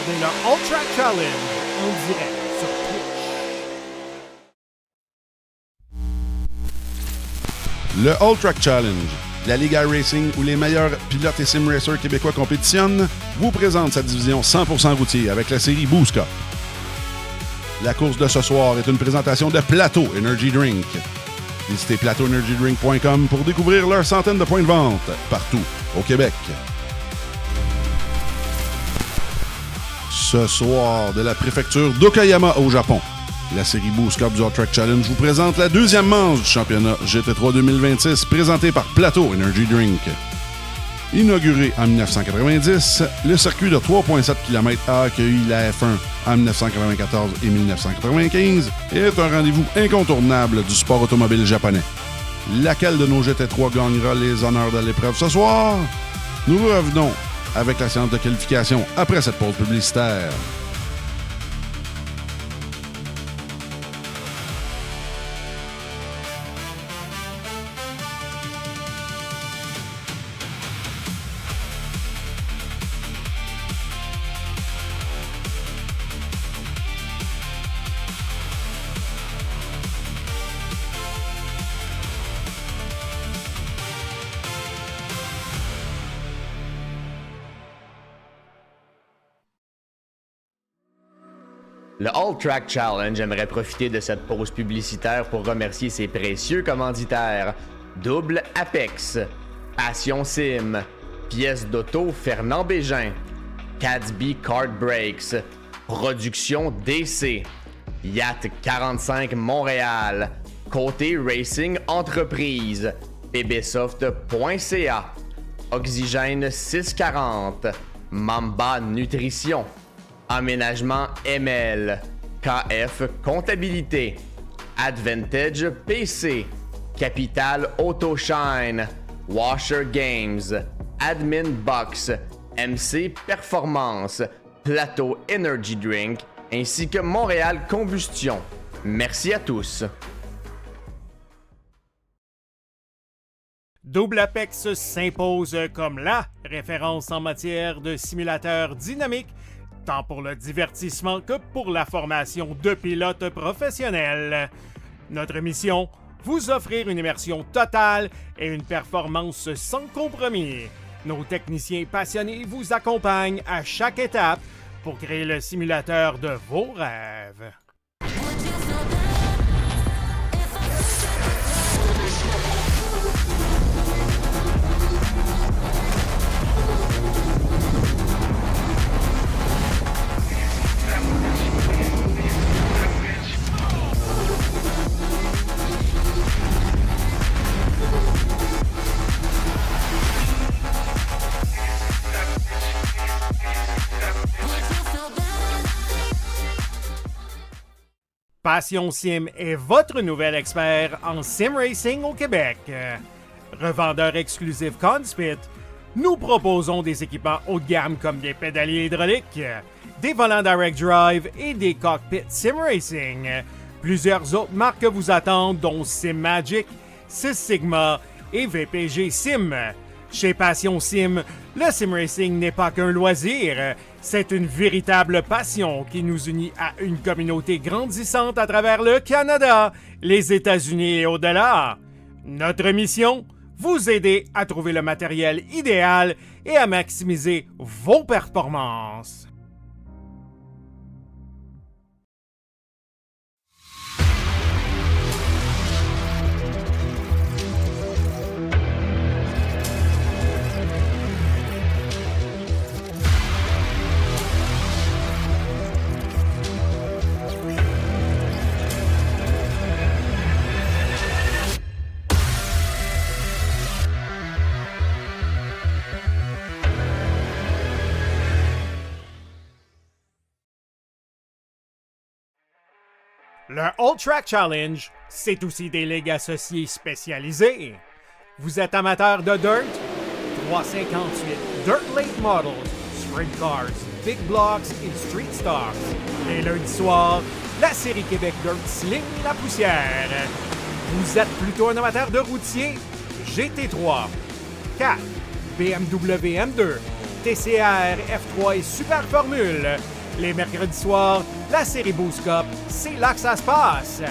regardez le All Track Challenge en direct sur Twitch. Le All Track Challenge, la Ligue iRacing où les meilleurs pilotes et sim racers québécois compétitionnent, vous présente sa division 100% routier avec la série Boost Cup. La course de ce soir est une présentation de Plateau Energy Drink. Visitez plateauenergydrink.com pour découvrir leurs centaines de points de vente partout au Québec. Ce soir, de la préfecture d'Okayama au Japon, la série Boost Cup du All Track Challenge vous présente la deuxième manche du championnat GT3 2026 présenté par Plateau Energy Drink. Inauguré en 1990, le circuit de 3,7 km a accueilli la F1 en 1994 et 1995 et est un rendez-vous incontournable du sport automobile japonais. Laquelle de nos GT3 gagnera les honneurs de l'épreuve ce soir? Nous revenons avec la séance de qualification après cette pause publicitaire. Le All Track Challenge aimerait profiter de cette pause publicitaire pour remercier ses précieux commanditaires. Double Apex, Passion Sim, Pièces d'auto Fernand Bégin, Cadsby Kart Brakes, Production DC, Yacht 45 Montréal, Côté Racing Entreprise, pbsoft.ca, Oxygène 640, Mamba Nutrition, Aménagement ML, KF Comptabilité, Advantage PC, Capital Autoshine, Washer Games, Admin Box, MC Performance, Plateau Energy Drink, ainsi que Montréal Combustion. Merci à tous. Double Apex s'impose comme la référence en matière de simulateurs dynamiques, tant pour le divertissement que pour la formation de pilotes professionnels. Notre mission, vous offrir une immersion totale et une performance sans compromis. Nos techniciens passionnés vous accompagnent à chaque étape pour créer le simulateur de vos rêves. Passion Sim est votre nouvel expert en sim racing au Québec. Revendeur exclusif Conspit, nous proposons des équipements haut de gamme comme des pédaliers hydrauliques, des volants direct drive et des cockpits sim racing. Plusieurs autres marques vous attendent, dont Sim Magic, Six Sigma et VPG Sim. Chez Passion Sim, le sim racing n'est pas qu'un loisir, c'est une véritable passion qui nous unit à une communauté grandissante à travers le Canada, les États-Unis et au-delà. Notre mission, vous aider à trouver le matériel idéal et à maximiser vos performances. Le All Track Challenge, c'est aussi des ligues associées spécialisées. Vous êtes amateur de dirt? 358 Dirt Late Models, Sprint Cars, Big Blocks et Street Stocks. Et lundi soir, la série Québec Dirt Sling la poussière. Vous êtes plutôt un amateur de routier? GT3, 4, BMW M2, TCR, F3 et Super Formule. Les mercredis soirs, la série Boost Cup, c'est là que ça se passe.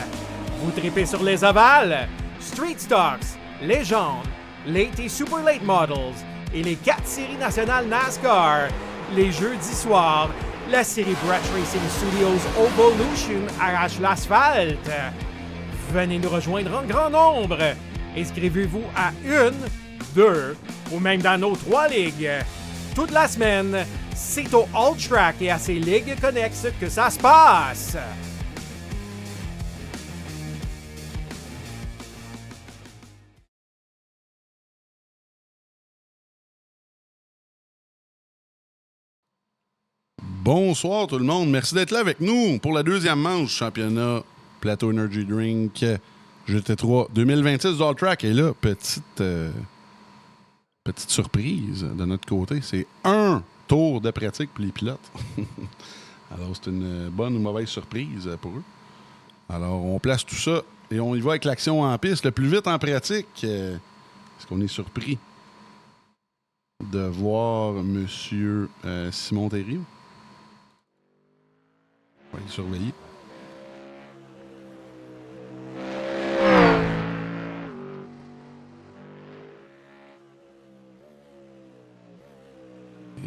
Vous tripez sur les ovales, Street Stocks, Légende, Late et Super Late Models et les 4 séries nationales NASCAR. Les jeudis soirs, la série Brett Racing Studios Evolution arrache l'asphalte. Venez nous rejoindre en grand nombre. Inscrivez-vous à 1, 2 ou même dans nos 3 ligues. Toute la semaine, c'est au All Track et à ses ligues connexes que ça se passe. Bonsoir tout le monde, merci d'être là avec nous pour la deuxième manche du championnat Plateau Energy Drink GT3 2026 du All Track. Et là, petite surprise de notre côté, c'est un tour de pratique pour les pilotes. Alors c'est une bonne ou mauvaise surprise pour eux. Alors on place tout ça et on y va avec l'action en piste le plus vite en pratique. Est-ce qu'on est surpris de voir M. Simon Thériault? On va les surveiller.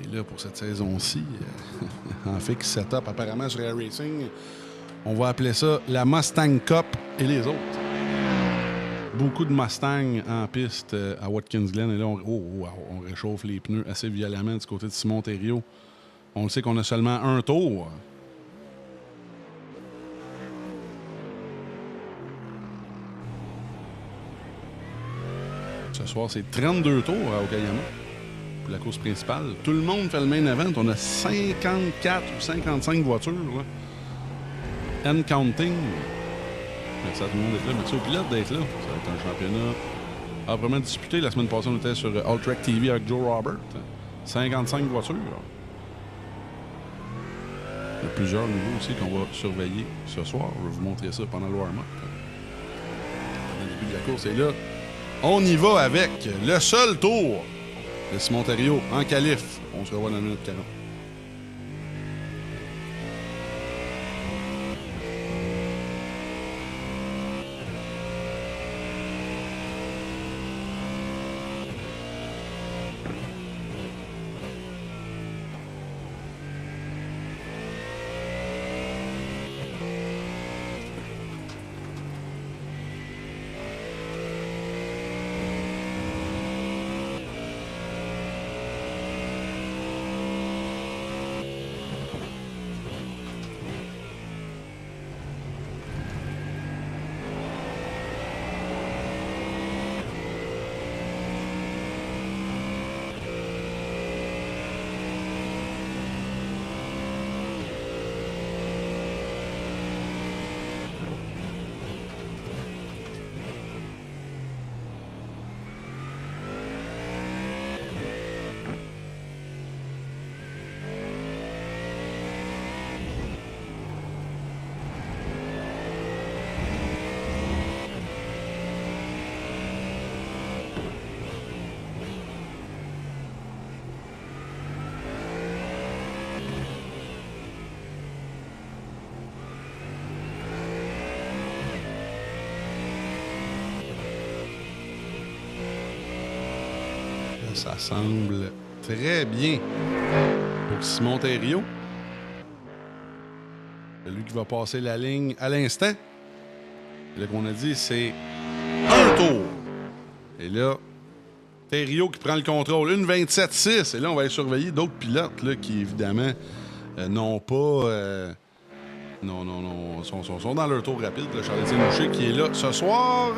Et là, pour cette saison-ci, en fixe setup apparemment sur Air Racing, on va appeler ça la Mustang Cup et les autres. Beaucoup de Mustang en piste à Watkins Glen. Et là, on réchauffe les pneus assez violemment du côté de Simon Thériault. On le sait qu'on a seulement un tour. Ce soir, c'est 32 tours à Okayama pour la course principale. Tout le monde fait le main event. On a 54 ou 55 voitures. Là. And counting. Merci à tout le monde d'être là. Merci aux pilotes d'être là. Ça va être un championnat âprement disputé. La semaine passée, on était sur All Track TV avec Joe Robert. 55 voitures. Il y a plusieurs niveaux aussi qu'on va surveiller ce soir. Je vais vous montrer ça pendant le warm-up. Le début de la course est là. On y va avec le seul tour de Simon Thériault en qualif. On se revoit dans la minute 40. Ça semble très bien pour Simon Thériault. C'est lui qui va passer la ligne à l'instant. Là qu'on a dit, c'est un tour. Et là, Thériault qui prend le contrôle. Une 27-6. Et là, on va aller surveiller d'autres pilotes là, qui, évidemment, n'ont pas... non, sont dans leur tour rapide. Charles-Étienne Boucher qui est là ce soir.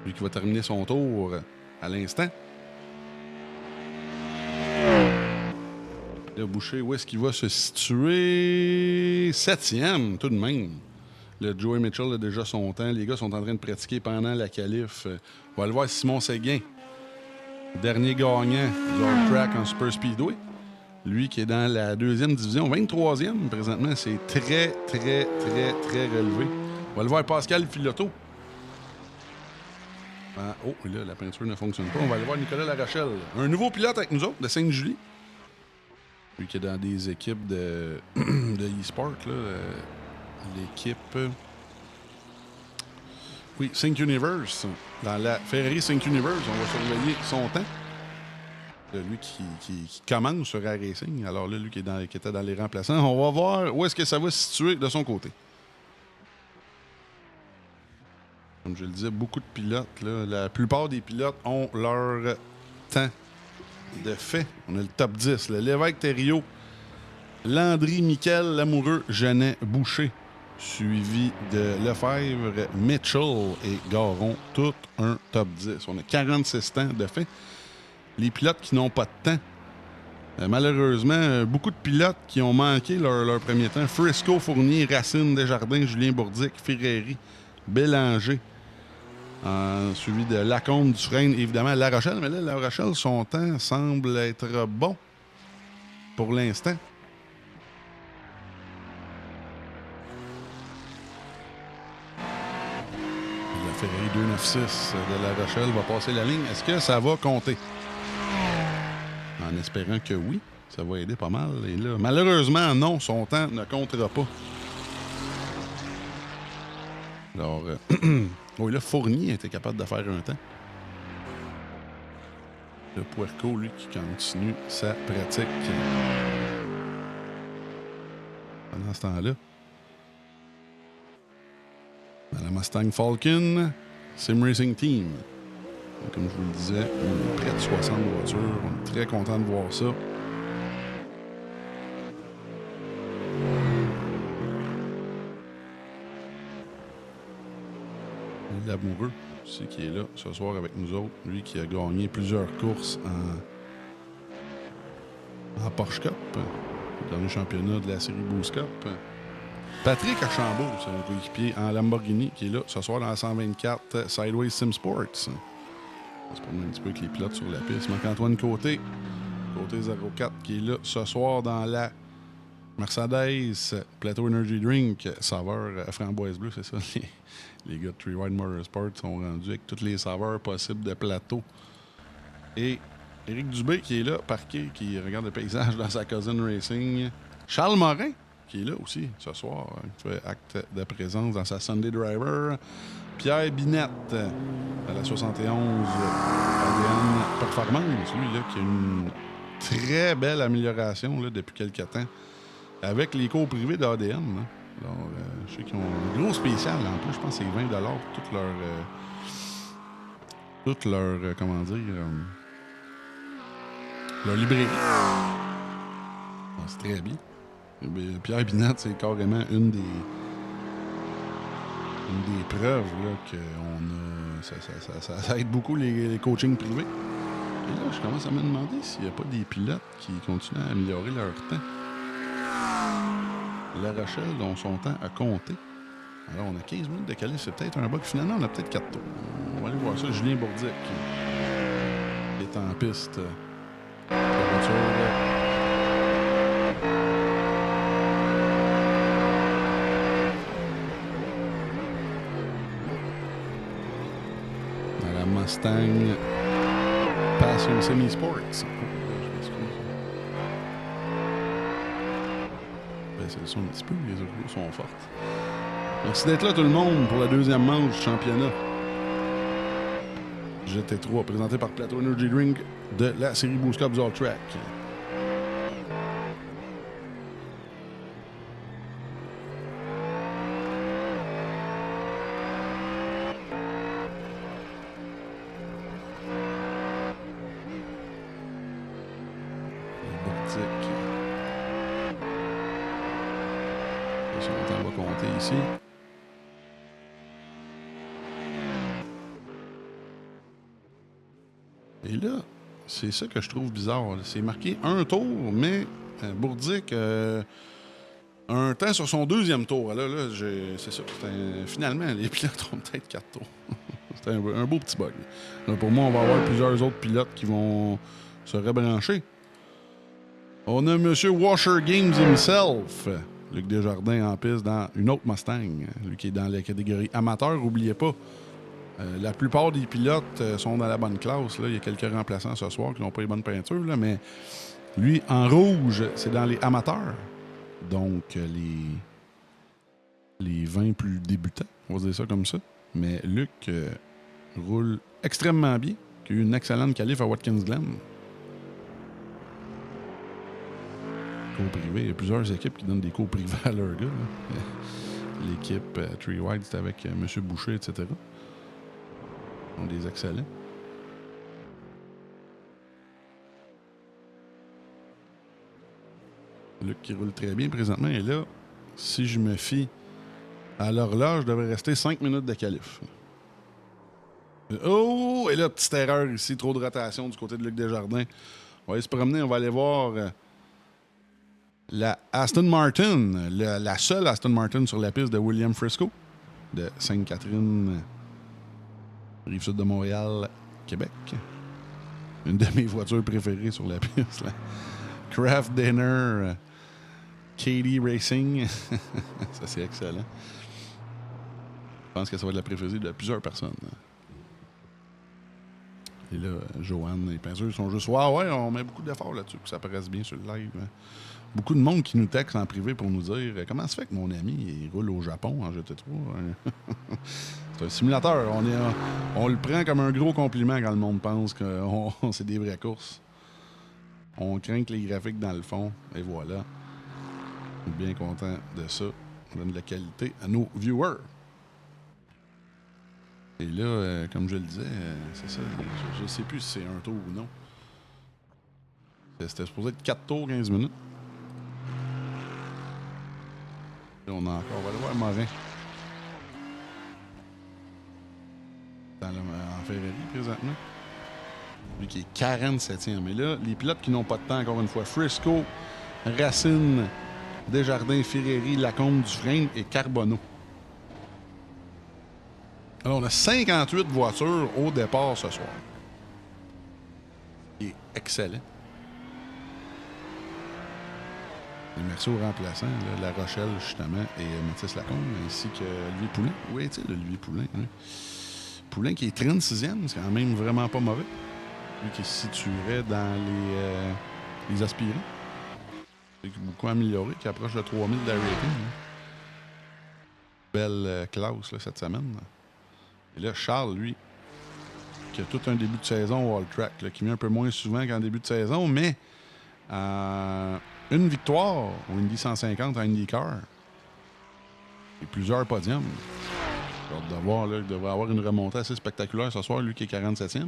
Lui qui va terminer son tour à l'instant. Là, Boucher, où est-ce qu'il va se situer? 7e, tout de même. Le Joey Mitchell a déjà son temps. Les gars sont en train de pratiquer pendant la qualif. On va le voir, Simon Séguin. Dernier gagnant du All Track en Super Speedway. Lui qui est dans la 2e division, 23e présentement. C'est très relevé. On va le voir, Pascal Filotto. Ah, oh, là, la peinture ne fonctionne pas. On va aller voir Nicolas Larochelle. Un nouveau pilote avec nous autres, de Sainte-Julie. Lui qui est dans des équipes de e-sport, là. L'équipe... Oui, Sync Universe. Dans la Ferrari Sync Universe, on va surveiller son temps. Lui qui commence sur Air Racing. Alors là, lui qui était dans les remplaçants. On va voir où est-ce que ça va se situer de son côté. Comme je le disais, beaucoup de pilotes. Là, la plupart des pilotes ont leur temps de fait. On a le top 10. Le Lévesque Thériault, Landry, Miquel, Lamoureux, Genet, Boucher. Suivi de Lefebvre, Mitchell et Garon. Tout un top 10. On a 46 temps de fait. Les pilotes qui n'ont pas de temps. Malheureusement, beaucoup de pilotes qui ont manqué leur premier temps. Frisco, Fournier, Racine, Desjardins, Julien Bourdic, Ferreri, Bélanger. Suivi de Lacombe, Dufresne, évidemment La Rochelle. Mais là, La Rochelle, son temps semble être bon pour l'instant. La Ferrari 296 de La Rochelle va passer la ligne. Est-ce que ça va compter? En espérant que oui, ça va aider pas mal. Et là, malheureusement, non, son temps ne comptera pas. Alors, oui, là, Fournier était capable de faire un temps. Le Puerco, lui, qui continue sa pratique. Pendant ce temps-là, dans la Mustang Falcon, Sim Racing Team. Comme je vous le disais, on est près de 60 voitures. On est très content de voir ça. Lamoureux aussi qui est là ce soir avec nous autres. Lui qui a gagné plusieurs courses en Porsche Cup, le dernier championnat de la série Boost Cup. Patrick Archambault, c'est un coéquipier en Lamborghini qui est là ce soir dans la 124 Sideways Sim Sports. On se promène un petit peu avec les pilotes sur la piste. Marc-Antoine Côté 04 qui est là ce soir dans la Mercedes Plateau Energy Drink saveur framboise bleue, c'est ça. Les gars de Three Wide Motorsport sont rendus avec toutes les saveurs possibles de plateau. Et Éric Dubé qui est là, parqué, qui regarde le paysage dans sa Cousin Racing. Charles Morin qui est là aussi ce soir, qui fait acte de présence dans sa Sunday Driver. Pierre Binette à la 71 ADN Performance, lui là, qui a une très belle amélioration là, depuis quelques temps avec les cours privés d'ADN. Hein. Alors, je sais qu'ils ont un gros spécial en plus, je pense que c'est 20$ pour toute leur comment dire, leur librairie. C'est très bien. Pierre Binette, c'est carrément une des preuves là, qu'on a. Ça aide beaucoup les coachings privés. Et là, je commence à me demander s'il n'y a pas des pilotes qui continuent à améliorer leur temps. La Rochelle, dont son temps a compté. Alors, on a 15 minutes de calice. C'est peut-être un bug. Finalement, on a peut-être 4 tours. On va aller voir ça. Julien Bourdic qui est en piste. La voiture. Dans la Mustang Passion Semi-Sports. C'est le son un petit peu, les autres sont fortes. Merci d'être là tout le monde pour la deuxième manche du championnat. GT3 présenté par Plateau Energy Drink de la série Boost Cup All Track. On va compter ici. Et là, c'est ça que je trouve bizarre. C'est marqué un tour, mais Bourdic un temps sur son deuxième tour. Là c'est ça. Finalement, les pilotes ont peut-être 4 tours. C'est un beau petit bug. Là, pour moi, on va avoir plusieurs autres pilotes qui vont se rebrancher. On a M. Washer Games himself. Luc Desjardins en piste dans une autre Mustang. Lui qui est dans la catégorie amateur, n'oubliez pas. La plupart des pilotes sont dans la bonne classe. Là. Il y a quelques remplaçants ce soir qui n'ont pas les bonnes peintures, là, mais lui, en rouge, c'est dans les amateurs. Donc, les 20 plus débutants, on va dire ça comme ça. Mais Luc roule extrêmement bien. Il a eu une excellente qualif à Watkins Glen. Cours privé. Il y a plusieurs équipes qui donnent des cours privés à leurs gars. Là. L'équipe Three Wide, c'était avec M. Boucher, etc. Ils sont des excellents. Luc qui roule très bien présentement. Et là, si je me fie à l'horloge, je devrais rester 5 minutes de qualif. Oh! Et là, petite erreur ici. Trop de rotation du côté de Luc Desjardins. On va aller se promener. On va aller voir la Aston Martin. La seule Aston Martin sur la piste de William Frisco. De Sainte-Catherine, Rive-Sud de Montréal, Québec. Une de mes voitures préférées sur la piste. Là. Craft Dinner, Katie Racing. Ça, c'est excellent. Je pense que ça va être la préférée de plusieurs personnes. Et là, Joanne, les peintures sont juste... Ouais, on met beaucoup d'efforts là-dessus, que ça paraisse bien sur le live. Beaucoup de monde qui nous texte en privé pour nous dire « Comment ça fait que mon ami il roule au Japon en GT3? » C'est un simulateur. On le prend comme un gros compliment quand le monde pense que c'est des vraies courses. On craint que les graphiques dans le fond. Et voilà. On est bien content de ça. On donne de la qualité à nos viewers. Et là, comme je le disais, c'est ça. Je ne sais plus si c'est un tour ou non. C'était supposé être 4 tours, 15 minutes. Là, on va aller voir Morin. En Ferrari, présentement. Lui qui est 47e. Mais là, les pilotes qui n'ont pas de temps, encore une fois, Frisco, Racine, Desjardins, Ferrari, Lacombe, Dufresne et Carbonneau. Alors, on a 58 voitures au départ ce soir. Il est excellent. Et merci aux remplaçants, là, La Rochelle, justement, et Mathis Lacombe, ainsi que Olivier Poulain. Où est-il, Olivier Poulain? Hein? Poulain qui est 36e, c'est quand même vraiment pas mauvais. Lui qui se situerait dans les aspirants. C'est beaucoup amélioré, qui approche de 3000 de rating. Hein. Belle classe là, cette semaine. Et là, Charles, lui, qui a tout un début de saison au All Track, là, qui met un peu moins souvent qu'en début de saison, mais une victoire au Indy 150 à IndyCar et plusieurs podiums. J'ai hâte de voir, là, il devrait avoir une remontée assez spectaculaire ce soir, lui qui est 47e,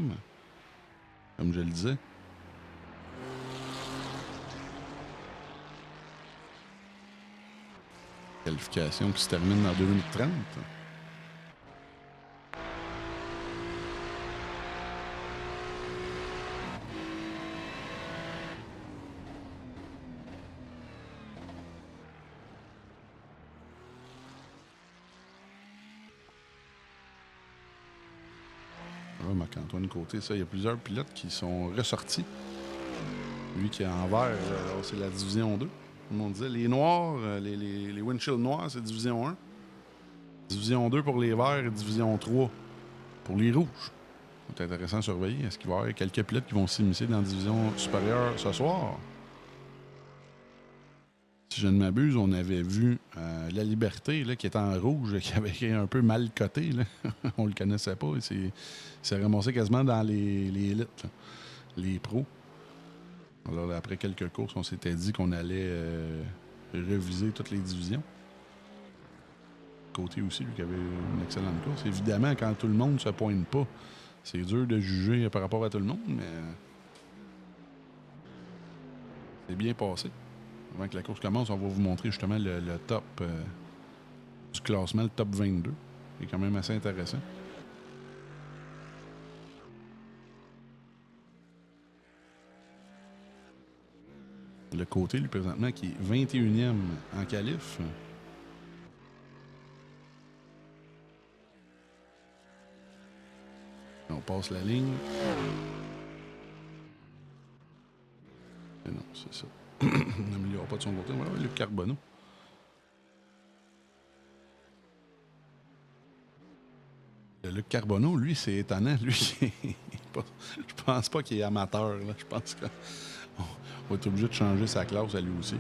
comme je le disais. Qualification qui se termine en 2030. Marc-Antoine Côté, ça, il y a plusieurs pilotes qui sont ressortis. Lui qui est en vert, c'est la division 2. Comme on disait, les noirs, les windshields noirs, c'est division 1. Division 2 pour les verts et division 3 pour les rouges. C'est intéressant à surveiller. Est-ce qu'il va y avoir quelques pilotes qui vont s'immiscer dans la division supérieure ce soir? Si je ne m'abuse, on avait vu La Liberté, là, qui était en rouge, qui avait été un peu mal coté. Là. On le connaissait pas. Il s'est ramassé quasiment dans les élites, là, les pros. Alors, après quelques courses, on s'était dit qu'on allait reviser toutes les divisions. Côté aussi, lui, qui avait une excellente course. Évidemment, quand tout le monde ne se pointe pas, c'est dur de juger par rapport à tout le monde, mais c'est bien passé. Avant que la course commence, on va vous montrer justement le top du classement, le top 22. C'est quand même assez intéressant. Le Côté, lui, présentement, qui est 21e en qualif. On passe la ligne. Et non, c'est ça. On n'améliore pas de son côté. Voilà, Luc Carbonneau. Luc Carbonneau, lui, c'est étonnant. Lui, je pense pas qu'il est amateur. Là. Je pense qu'on va être obligé de changer sa classe à lui aussi.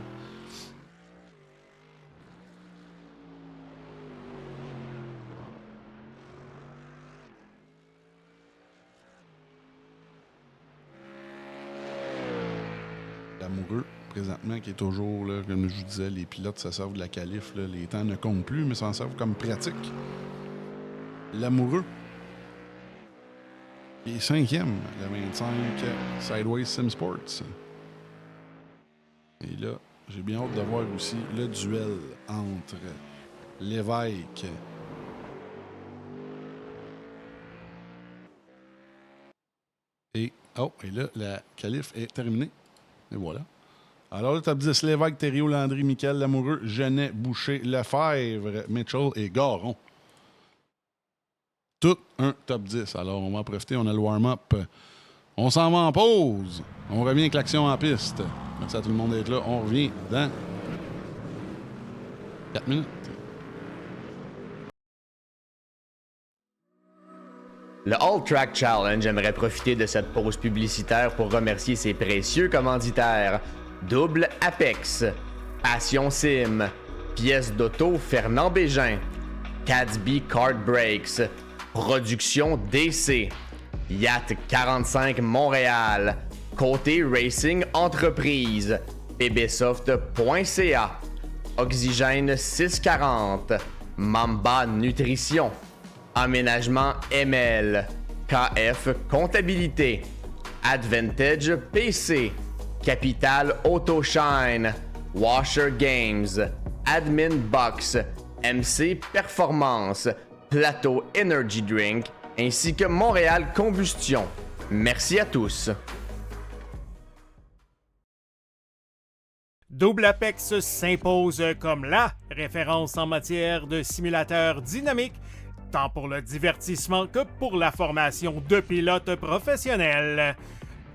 L'amoureux, présentement, qui est toujours, là, comme je vous disais, les pilotes, ça servent de la qualif. Là. Les temps ne comptent plus, mais ça en servent comme pratique. L'amoureux. Il est 5e, le 25, Sideways Sim Sports. Et là, j'ai bien hâte de voir aussi le duel entre Lévesque et... Oh, et là, la qualif est terminée. Et voilà. Alors, le top 10, Lévesque, Thériault, Landry, Michael, Lamoureux, Genet, Boucher, Lefebvre, Mitchell et Garon. Tout un top 10. Alors, on va en profiter. On a le warm-up. On s'en va en pause. On revient avec l'action en piste. Merci à tout le monde d'être là. On revient dans 4 minutes. Le All Track Challenge aimerait profiter de cette pause publicitaire pour remercier ses précieux commanditaires. Double Apex, Passion Sim, Pièces d'auto Fernand Bégin, Cadsby Kart Brakes, Production DC, Yacht 45 Montréal, Côté Racing Entreprise, pbsoft.ca, Oxygène 640, Mamba Nutrition, Aménagement ML, KF Comptabilité, Advantage PC, Capital Autoshine, Washer Games, Admin Box, MC Performance, Plateau Energy Drink, ainsi que Montréal Combustion. Merci à tous. Double Apex s'impose comme la référence en matière de simulateurs dynamiques, tant pour le divertissement que pour la formation de pilotes professionnels.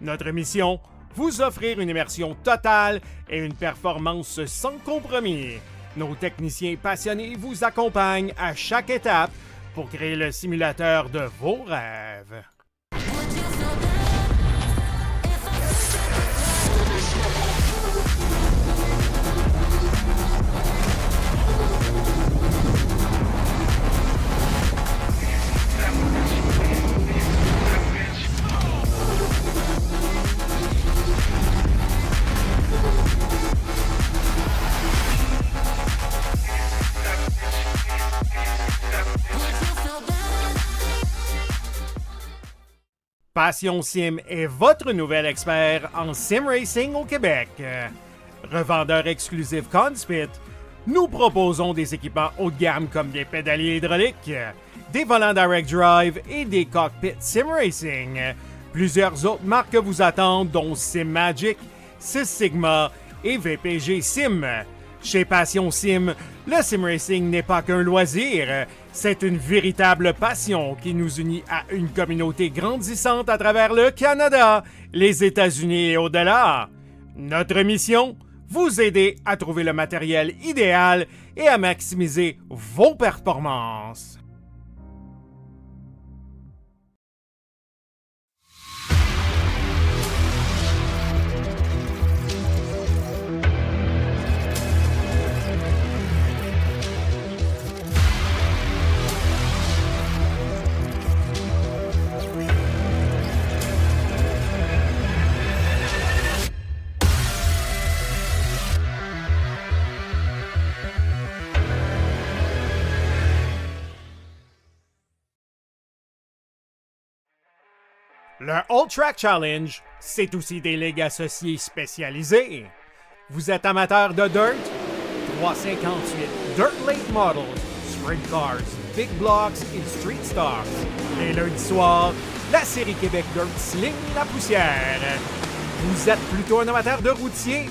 Notre mission, vous offrir une immersion totale et une performance sans compromis. Nos techniciens passionnés vous accompagnent à chaque étape pour créer le simulateur de vos rêves. Passion Sim est votre nouvel expert en sim racing au Québec. Revendeur exclusif Conspit, nous proposons des équipements haut de gamme comme des pédaliers hydrauliques, des volants direct drive et des cockpits sim racing. Plusieurs autres marques vous attendent, dont Sim Magic, Sys Sigma et VPG Sim. Chez Passion Sim, le sim racing n'est pas qu'un loisir, c'est une véritable passion qui nous unit à une communauté grandissante à travers le Canada, les États-Unis et au-delà. Notre mission, vous aider à trouver le matériel idéal et à maximiser vos performances. Le All Track Challenge, c'est aussi des ligues associées spécialisées. Vous êtes amateur de dirt? 358 Dirt Late Models, Sprint Cars, Big Blocks et Street Stocks. Les lundis soirs, la série Québec Dirt sling la poussière. Vous êtes plutôt un amateur de routier?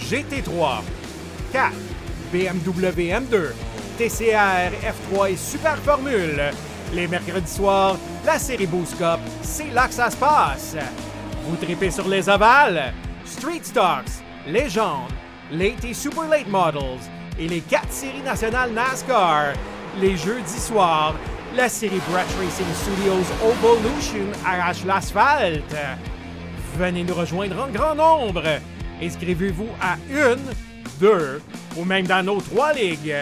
GT3, 4, BMW M2, TCR, F3 et Super Formule. Les mercredis soirs, la série Boost Cup, c'est là que ça se passe. Vous tripez sur les ovales, Street Stocks, Légende, Late et Super Late Models et les 4 séries nationales NASCAR. Les jeudis soirs, la série Brett Racing Studios Evolution arrache l'asphalte. Venez nous rejoindre en grand nombre. Inscrivez-vous à 1, 2 ou même dans nos 3 ligues.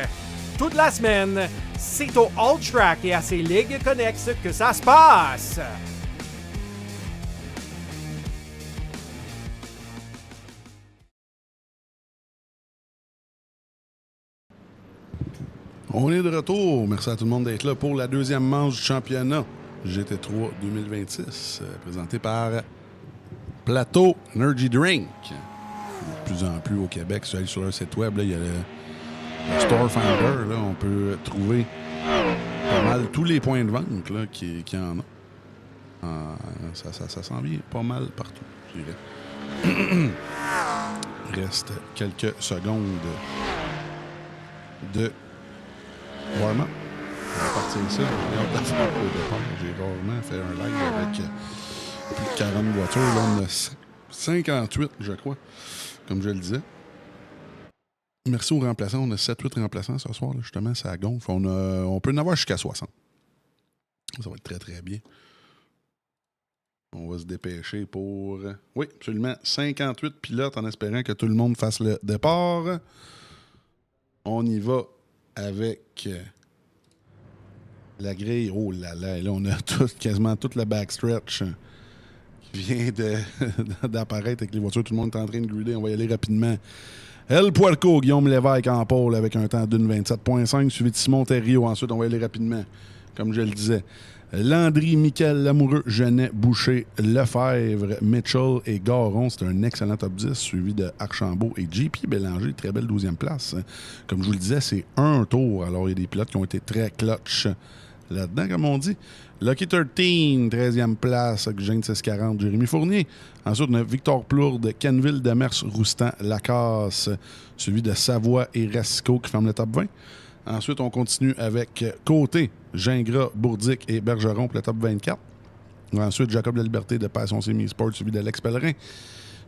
Toute la semaine, c'est au All Track et à ses ligues connexes que ça se passe. On est de retour. Merci à tout le monde d'être là pour la deuxième manche du championnat GT3 2026, présenté par Plateau Energy Drink. De plus en plus au Québec, si vous allez sur leur site web, là, il y a le Store Finder. Là, on peut trouver pas mal tous les points de vente là, qu'il y en a. Ça s'en vient pas mal partout, je dirais. Il reste quelques secondes de warm-up. On va partir ça. J'ai hâte de faire au départ. J'ai rarement fait un live avec plus de 40 voitures. Là, on a 58, je crois, comme je le disais. Merci aux remplaçants. On a 7-8 remplaçants ce soir. Là, justement, ça gonfle. On peut en avoir jusqu'à 60. Ça va être très, très bien. On va se dépêcher pour... Oui, absolument. 58 pilotes en espérant que tout le monde fasse le départ. On y va avec la grille. Oh là là, là on a quasiment toute la backstretch qui vient d'apparaître avec les voitures. Tout le monde est en train de grider. On va y aller rapidement. El Puerco, Guillaume Lévesque en pôle avec un temps d'une 27.5, suivi de Simon Thériault. Ensuite, on va y aller rapidement, comme je le disais. Landry, Michael Lamoureux, Genet, Boucher, Lefebvre, Mitchell et Garon. C'est un excellent top 10, suivi de Archambault et JP Bélanger, très belle 12e place. Comme je vous le disais, c'est un tour. Alors, il y a des pilotes qui ont été très clutch là-dedans, comme on dit. Lucky 13, 13e place, avec Gênes 640, Jérémy Fournier. Ensuite, on a Victor Plourde, Canville, Demers, Roustan, Lacasse, suivi de Savoie et Rasco qui forment le top 20. Ensuite, on continue avec Côté, Gingras, Bourdic et Bergeron pour le top 24. Ensuite, Jacob La Liberté de Passion Semi-Sport, suivi d'Alex Pellerin.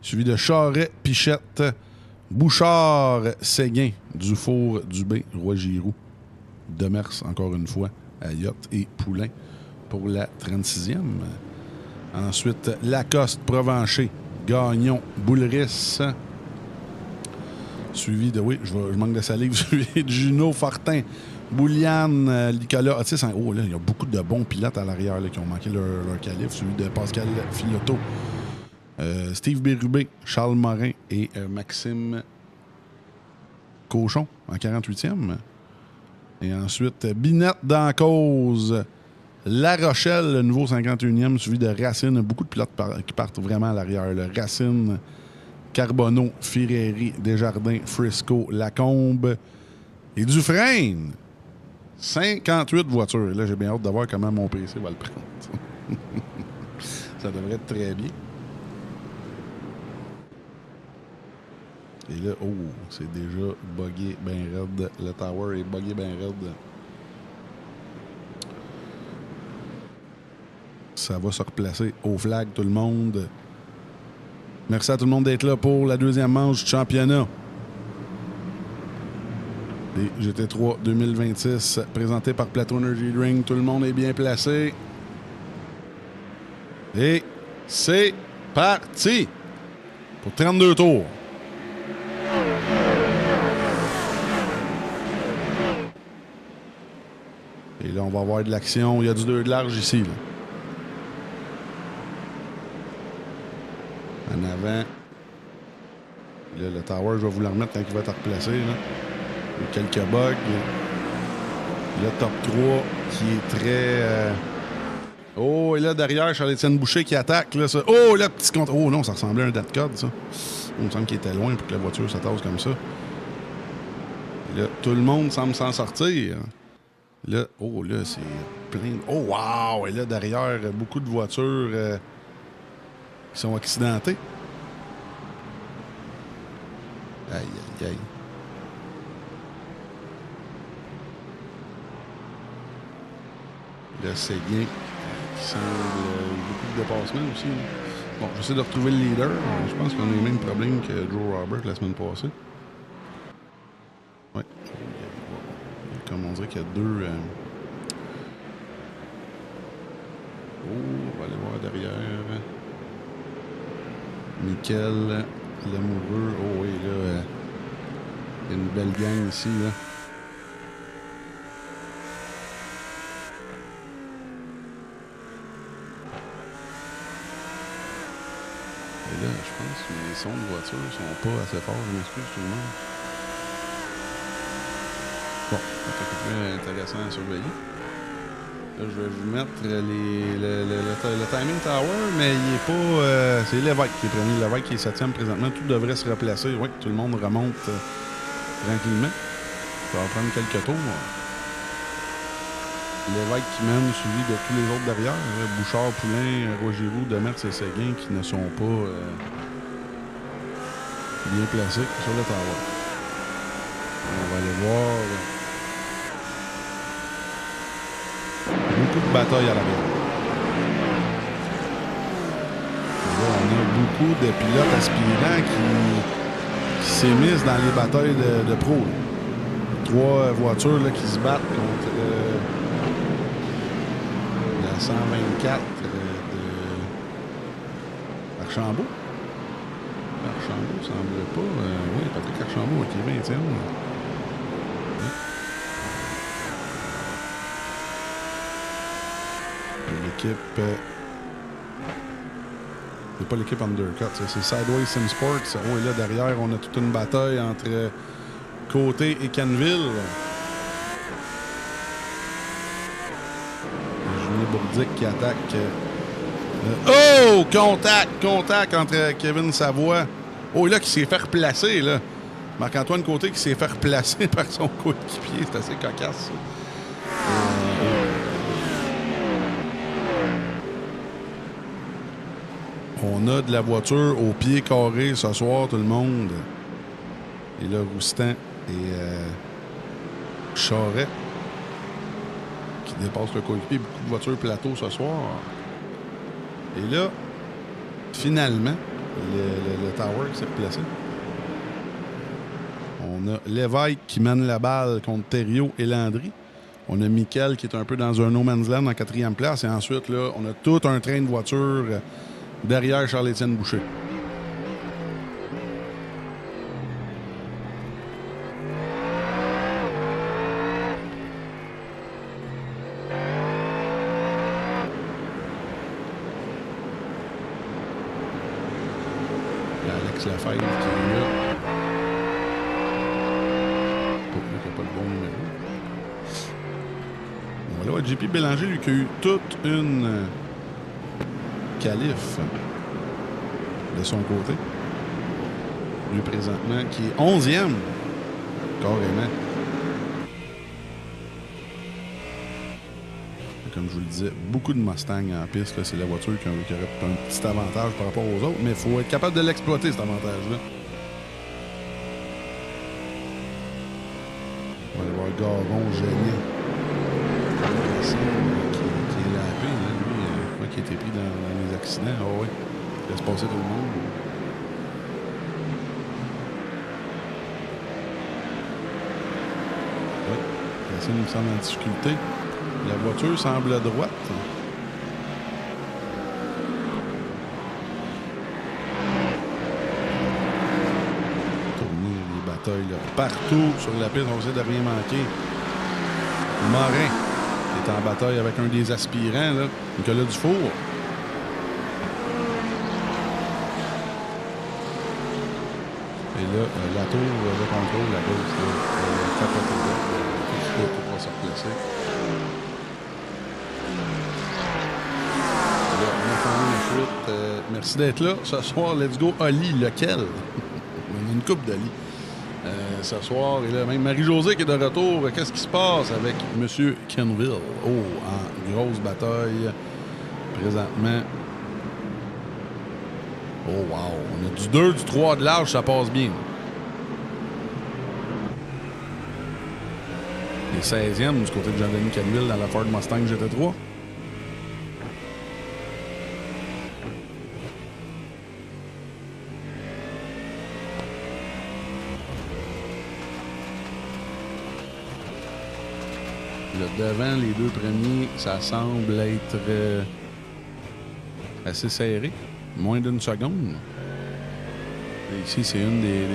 Suivi de Charret, Pichette, Bouchard, Séguin, Dufour, Dubé, Roy-Giroux, Demers, encore une fois, Ayotte et Poulain pour la 36e. Ensuite, Lacoste, Provencher, Gagnon, Boulris. Suivi de, oui, je manque de salive, suivi de Juno, Fortin, Bouliane, Nicolas Otis. Oh là, il y a beaucoup de bons pilotes à l'arrière là, qui ont manqué leur qualif, suivi de Pascal Filotto, Steve Bérubé, Charles Morin et Maxime Cochon en 48e. Et ensuite, Binette dans cause, La Rochelle, le nouveau 51e, suivi de Racine. Beaucoup de pilotes qui partent vraiment à l'arrière. Le Racine, Carbonneau, Fireri, Desjardins, Frisco, Lacombe et Dufresne. 58 voitures. Et là, j'ai bien hâte de voir comment mon PC va le prendre. Ça devrait être très bien. Et là, oh, c'est déjà buggé ben raide. Le tower est buggé ben raide. Ça va se replacer au flag, tout le monde. Merci à tout le monde d'être là pour la deuxième manche du championnat. Les GT3 2026, présenté par Plateau Energy Drink. Tout le monde est bien placé. Et c'est parti pour 32 tours. Et là, on va avoir de l'action. Il y a du 2 de large ici. Là. En avant. Là, le tower, je vais vous le remettre quand il va être replacé. Là. Il y a quelques bugs. Le top 3 qui est très... Oh, et là, derrière, Charles-Étienne Boucher qui attaque. Là, ça. Oh, là, petit contre... Oh non, ça ressemblait à un date code, ça. Il me semble qu'il était loin pour que la voiture se tasse comme ça. Et là, tout le monde semble s'en sortir. Là, oh, là, c'est plein... Oh, wow! Et là, derrière, beaucoup de voitures qui sont accidentées. Aïe, aïe, aïe. Là, c'est bien. Qui semble beaucoup de dépassements aussi. Bon, j'essaie de retrouver le leader. Je pense qu'on a les mêmes problèmes que Joe Robert la semaine passée. Oui. Comme on dirait qu'il y a On va aller voir derrière. Michael Lamoureux. Oh oui, là, il y a une belle gang ici, là. Et là, je pense que les sons de voiture sont pas assez forts. Je m'excuse tout le monde. Bon, c'est un peu plus intéressant à surveiller. Là, je vais vous mettre le timing tower, mais il est pas... c'est Lévesque qui est premier. Lévesque qui est 7e présentement. Tout devrait se replacer. Oui, tout le monde remonte tranquillement. Ça va prendre quelques tours. Lévesque qui mène, suivi de tous les autres derrière. Bouchard, Poulain, Roger Roux, Demers et Séguin qui ne sont pas bien placés sur le tower. On va aller voir... beaucoup de batailles à l'arrière. Là, on a beaucoup de pilotes aspirants qui s'émissent dans les batailles de pro. Là. 3 voitures là, qui se battent contre la 124 de Archambault. Archambault semble pas. Oui, Patrick Archambault qui est 20e. L'équipe. C'est pas l'équipe Undercut, c'est Sideway Sim Sports. Oh, et là, derrière, on a toute une bataille entre Côté et Canville. Julien Bourdic qui attaque. Oh! Contact entre Kevin Savoie. Oh, et là, qui s'est fait replacer, là. Marc-Antoine Côté qui s'est fait replacer par son coéquipier. C'est assez cocasse, ça. On a de la voiture au pied carré ce soir, tout le monde. Et là, Roustan et Charret qui dépassent le coéquipier. Beaucoup de voitures plateau ce soir. Et là, finalement, le tower qui s'est replacé. On a Lévesque qui mène la balle contre Thériault et Landry. On a Michael qui est un peu dans un no man's land en 4e place. Et ensuite, là, on a tout un train de voitures derrière Charles-Étienne Boucher. Alex Lafayette qui est là. Pour qu'il n'y a pas le bon numéro. Voilà, JP Bélanger, lui, qui a eu toute une qualif de son côté. Lui, présentement, qui est 11e. Carrément. Comme je vous le disais, beaucoup de Mustang en piste. C'est la voiture qui aurait un petit avantage par rapport aux autres, mais il faut être capable de l'exploiter, cet avantage-là. On va aller voir Garon gêné. Qui est lappé, là, lui, je crois qu'il a été pris dans les accidents. Ah oui, il laisse passer tout le monde. Oui, ça me semble en difficulté. La voiture semble droite. Tourner les batailles là, partout sur la piste. On essaie de rien manquer. Morin est en bataille avec un des aspirants, là, Nicolas Dufour. Et là, la tour de contrôle, la gauche, le capote là, tout va se replacer. Là, on a fini la chute. Merci d'être là. Ce soir, let's go, Oli, lequel? On a une coupe d'Oli. Ce soir, et là, même Marie-Josée qui est de retour. Qu'est-ce qui se passe avec M. Kenville? Oh, en grosse bataille présentement. Oh, wow. On a du 2, du 3 de large, ça passe bien. Les 16e du côté de Jean-Denis Kenville dans la Ford Mustang GT3. Là, devant les deux premiers, ça semble être assez serré. Moins d'une seconde. Et ici, c'est une des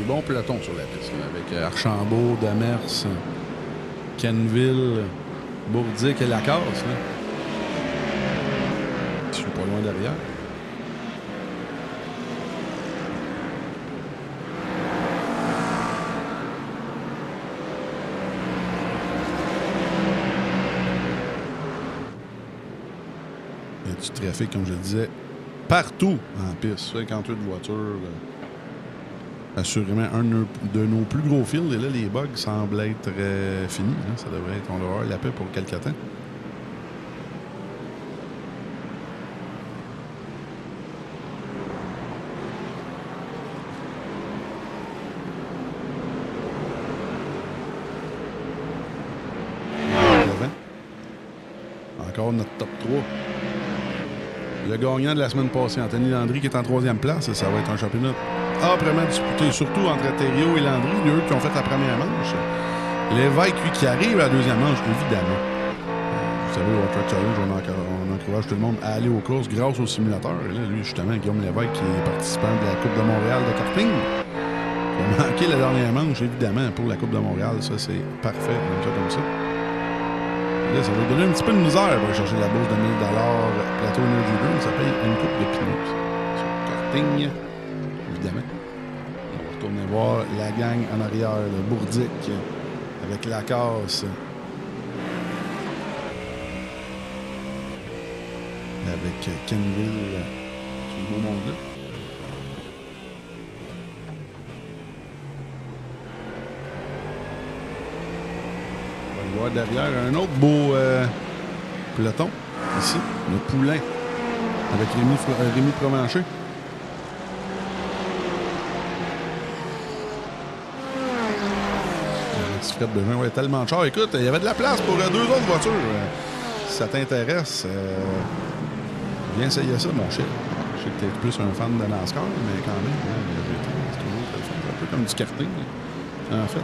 bons pelotons sur la piste. Là, avec Archambault, Demers, Kenville, Bourdic et Lacasse. Là. Je suis pas loin derrière. Il y a du trafic, comme je le disais, partout en piste. 58 voitures. Assurément un de nos plus gros fields. Et là, les bugs semblent être finis. Là. Ça devrait être, on devrait avoir la paix pour quelques temps. Encore notre top 3. Le gagnant de la semaine passée, Anthony Landry, qui est en 3e place. Ça va être un championnat âprement disputé, surtout entre Thériault et Landry, eux qui ont fait la première manche. Lévesque, lui, qui arrive à la 2e manche, évidemment. Vous savez, au Track Challenge, on encourage tout le monde à aller aux courses grâce au simulateur. Et là, lui, justement, Guillaume Lévesque, qui est participant de la Coupe de Montréal de karting, qui a manqué la dernière manche, évidemment, pour la Coupe de Montréal. Ça, c'est parfait, comme ça. Là, ça va donner un petit peu de misère pour aller chercher la bourse de 1000 $. Plateau Energy Drink, ça paye une coupe de pinots. Sur le karting, évidemment. On va retourner voir la gang en arrière, le Bourdic, avec Lacasse. Avec Kenville, ce beau monde-là. On va voir derrière un autre beau peloton, ici, le Poulain, avec Rémi Provencher. Fred Bevin, ouais, tellement de chars. Écoute, il y avait de la place pour 2 autres voitures. Si ça t'intéresse, viens essayer ça, mon cher. Je sais que t'es plus un fan de NASCAR, mais quand même, c'est un peu comme du karting, en fait.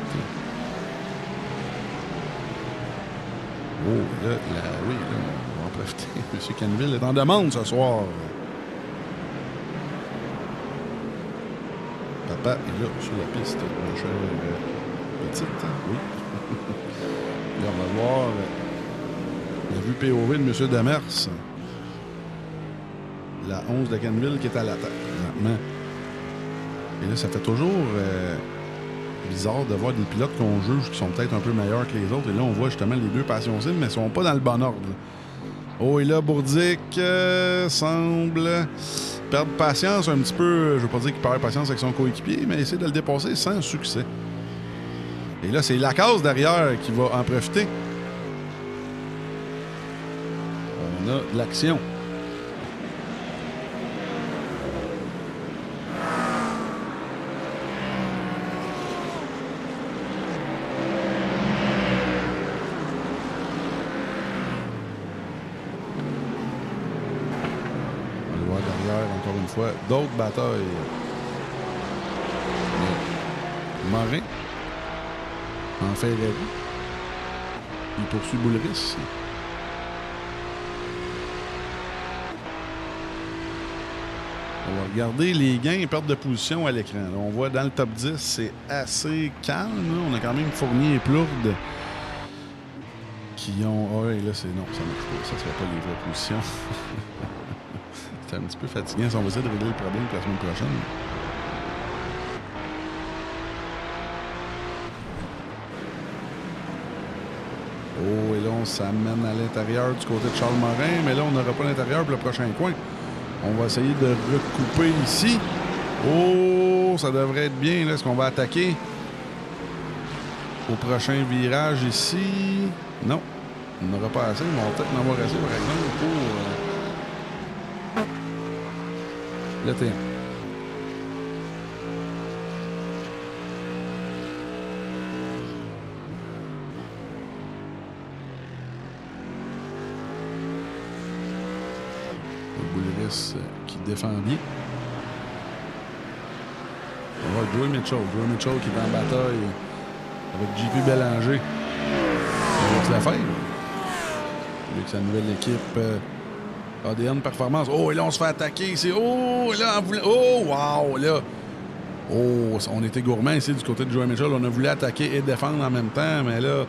Oh, là, oui, là, on va en profiter. M. Kenville est en demande ce soir. Papa est là, sur la piste, mon cher petite, hein? Oui. Là, on va voir la vue POV de M. Demers. La 11 de Kenville qui est à la tête, présentement. Et là, ça fait toujours bizarre de voir des pilotes qu'on juge qui sont peut-être un peu meilleurs que les autres. Et là, on voit justement les deux Passion Sim, mais ils ne sont pas dans le bon ordre. Oh, et là, Bourdic semble perdre patience un petit peu. Je ne veux pas dire qu'il perd patience avec son coéquipier, mais essaie de le dépasser sans succès. Et là, c'est Lacasse derrière qui va en profiter. On a de l'action. Fois, d'autres batailles. Morin en Ferrari. Il poursuit Boulris. On va regarder les gains et pertes de position à l'écran. On voit dans le top 10, c'est assez calme. Là. On a quand même Fournier et Plourde qui ont... Ah oui, là, c'est... Non, ça marche pas. Ça ne serait pas les vraies positions. C'est un petit peu fatigant. Si on va essayer de régler le problème pour la semaine prochaine. Oh, et là, on s'amène à l'intérieur du côté de Charles Morin, mais là, on n'aura pas l'intérieur pour le prochain coin. On va essayer de recouper ici. Oh, ça devrait être bien. Là, est-ce qu'on va attaquer au prochain virage ici? Non, on n'aura pas assez. Mais on va peut-être en avoir assez, par exemple, pour... le T1. Boulris qui défend bien. On va voir Joey Mitchell. Joey Mitchell qui est en bataille avec JP Bélanger. Avec la fête. Avec sa nouvelle équipe ADN Performance. Oh, et là, on se fait attaquer ici. Oh, et là, on voulait... Oh, wow, là. Oh, on était gourmands ici du côté de Joey Mitchell. On a voulu attaquer et défendre en même temps, mais là,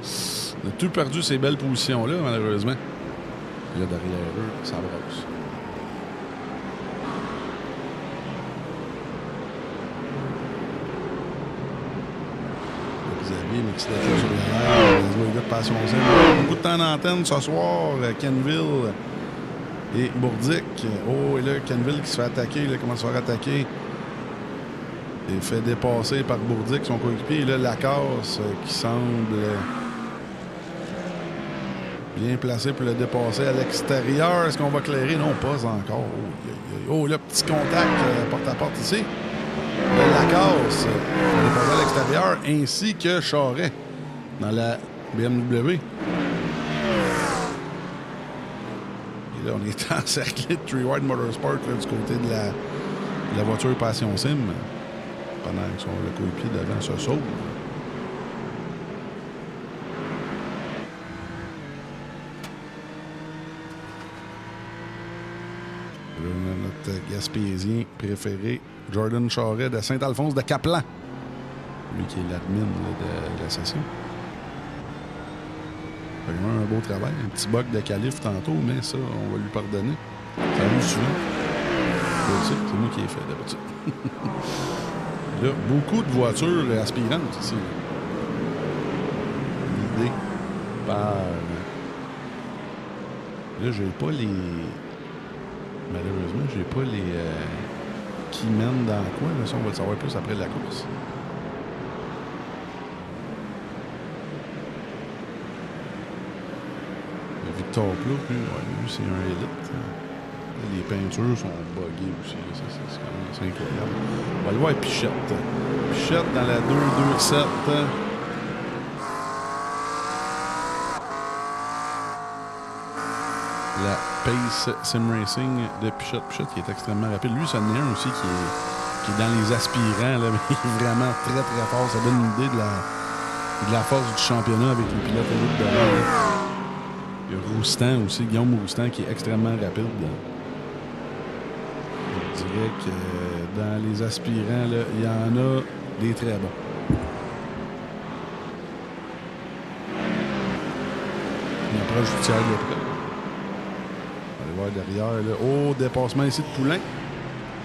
on a tout perdu ces belles positions-là, malheureusement. Et là, derrière eux, ça brosse. Xavier, mais qui s'était sur les gars de Passion Sim. Beaucoup de temps d'antenne ce soir, Kenville et Bourdic. Oh, et là, Kenville qui se fait attaquer, là, commence à se faire attaquer. Il est fait dépasser par Bourdic, son coéquipier. Et là, Lacasse qui semble bien placé pour le dépasser à l'extérieur. Est-ce qu'on va clairer? Non, pas encore. Oh, là, petit contact porte-à-porte ici. Lacasse dépassé à l'extérieur, ainsi que Charret dans la BMW. Et là, on est encerclé de Three Wide Motorsport là, du côté de la voiture Passion Sim. Pendant que le coéquipier devant se sauve. Notre Gaspésien préféré, Jordan Charret de Saint-Alphonse de Caplan. Lui qui est l'admin de la session. Vraiment un beau travail. Un petit bug de qualif tantôt, mais ça, on va lui pardonner. Ça arrive souvent. C'est moi qui ai fait d'habitude. Là, beaucoup de voitures aspirantes ici. L'idée par... Là, j'ai pas les... Malheureusement, j'ai pas les... qui mènent dans quoi. Là, ça, on va le savoir plus après la course. Victor Plot, lui, c'est un élite. Les peintures sont buggées aussi. C'est quand même assez incroyable. On va aller voir Pichette. Pichette dans la 2-2-7. La Pace Sim Racing de Pichette. Pichette qui est extrêmement rapide. Lui, ça en est un aussi qui est dans les aspirants. Là, mais il est vraiment très très fort. Ça donne une idée de la force du championnat avec les pilotes élites de l'an. Il y a Roustan aussi, Guillaume Roustan qui est extrêmement rapide. Je dirais que dans les aspirants, là, il y en a des très bons. On approche du tiers de près. On va aller voir derrière. Là. Oh, dépassement ici de Poulain.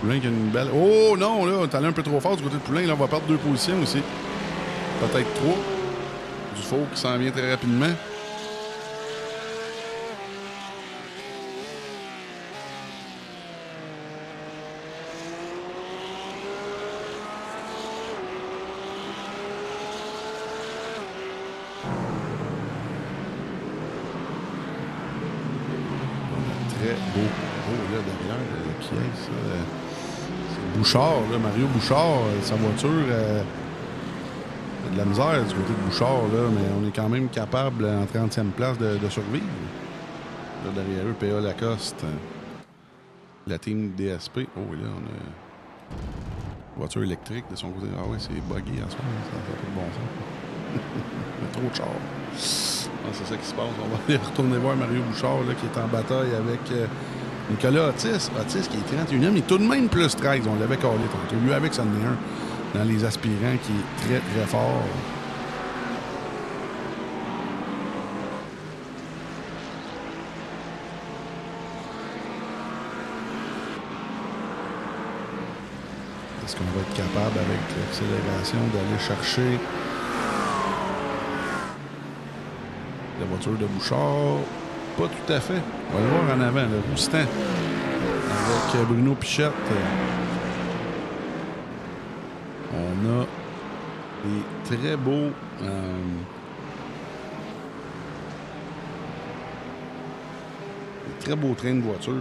Poulain qui a une belle... Oh non, là, t'es allé un peu trop fort du côté de Poulain. Là, on va perdre 2 positions aussi. Peut-être 3. Dufault qui s'en vient très rapidement. Beau. Oh, là, derrière, qui est ça? C'est Bouchard, là, Mario Bouchard. Sa voiture a de la misère du côté de Bouchard, là, mais on est quand même capable, en 30e place, de survivre. Là, derrière eux, PA Lacoste. La team DSP. Oh, là, on a voiture électrique de son côté. Ah oui, c'est buggy en soi. Ça fait pas de bon sens. Il y a trop de chars. Ah, c'est ça qui se passe. On va aller retourner voir Mario Bouchard là, qui est en bataille avec Nicolas Otis. Otis qui est 31e, mais tout de même plus 13. On l'avait collé tantôt. Lui avec ça en est un dans les aspirants qui est très très fort. Est-ce qu'on va être capable avec l'accélération d'aller chercher la voiture de Bouchard? Pas tout à fait. On va le voir en avant, le Roustan. Avec Bruno Pichette. On a des très beaux... des très beaux trains de voiture.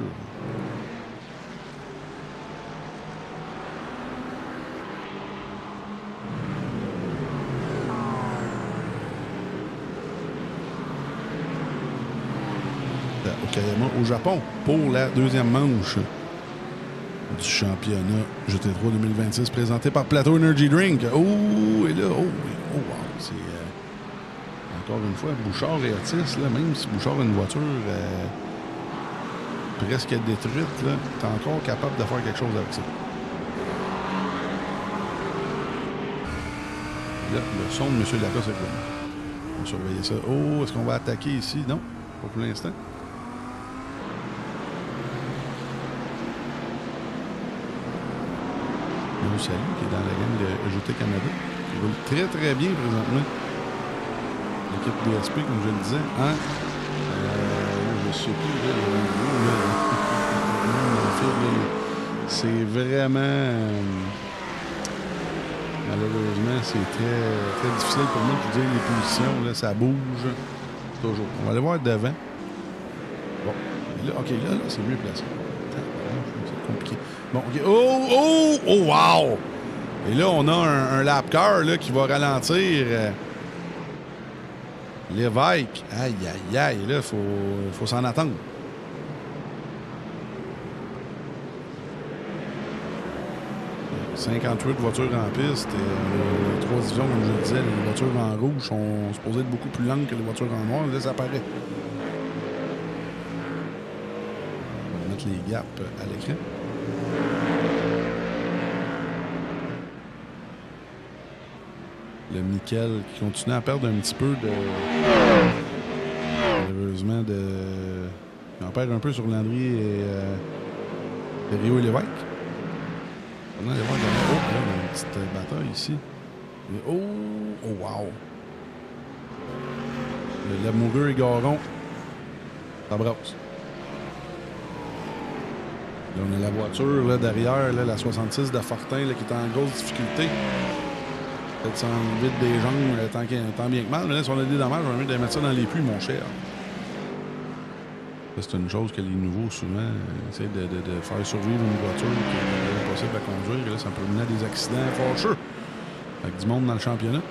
Okayama au Japon pour la deuxième manche du championnat GT3 2026 présenté par Plateau Energy Drink. Oh, et là, oh wow, c'est encore une fois Bouchard et Otis, là, même si Bouchard a une voiture presque détruite, là, t'es encore capable de faire quelque chose avec ça. Là, le son de M. Lacoste est bon. On va surveiller ça. Oh, est-ce qu'on va attaquer ici? Non, pas pour l'instant. Salut, qui est dans la gang de EGT Canada, qui roule très très bien présentement. L'équipe DSP, comme je le disais. Hein? Je sais plus. C'est vraiment... malheureusement, c'est très, très difficile pour moi de dire les positions. Là, ça bouge toujours. On va aller voir devant. Bon. Là, OK, là c'est mieux placé. C'est compliqué. Bon, OK. Oh, wow! Et là, on a un lap car là, qui va ralentir Lévesque. Aïe, aïe, aïe. Là, il faut s'en attendre. « 58 voitures en piste. Les 3 divisions, comme je le disais, les voitures en rouge sont supposées être beaucoup plus longues que les voitures en noir. Là, ça paraît. On va mettre les gaps à l'écran. Le Mikel qui continue à perdre un petit peu de... Malheureusement, il en perd un peu sur Landry et Rio et Lévesque. On a une petite bataille ici. Et oh, wow! Le Lamoureux et Garon. Ça brasse. Là, on a la voiture là, derrière, là, la 66 de Fortin là, qui est en grosse difficulté. Peut-être sans vite des jambes, tant bien que mal. Mais là, si on a des dommages, on va mieux de mettre ça dans les puits, mon cher. C'est une chose que les nouveaux, souvent, essaient de faire survivre une voiture qui est impossible à conduire. Et là, ça peut mener à des accidents fâcheux. Avec du monde dans le championnat.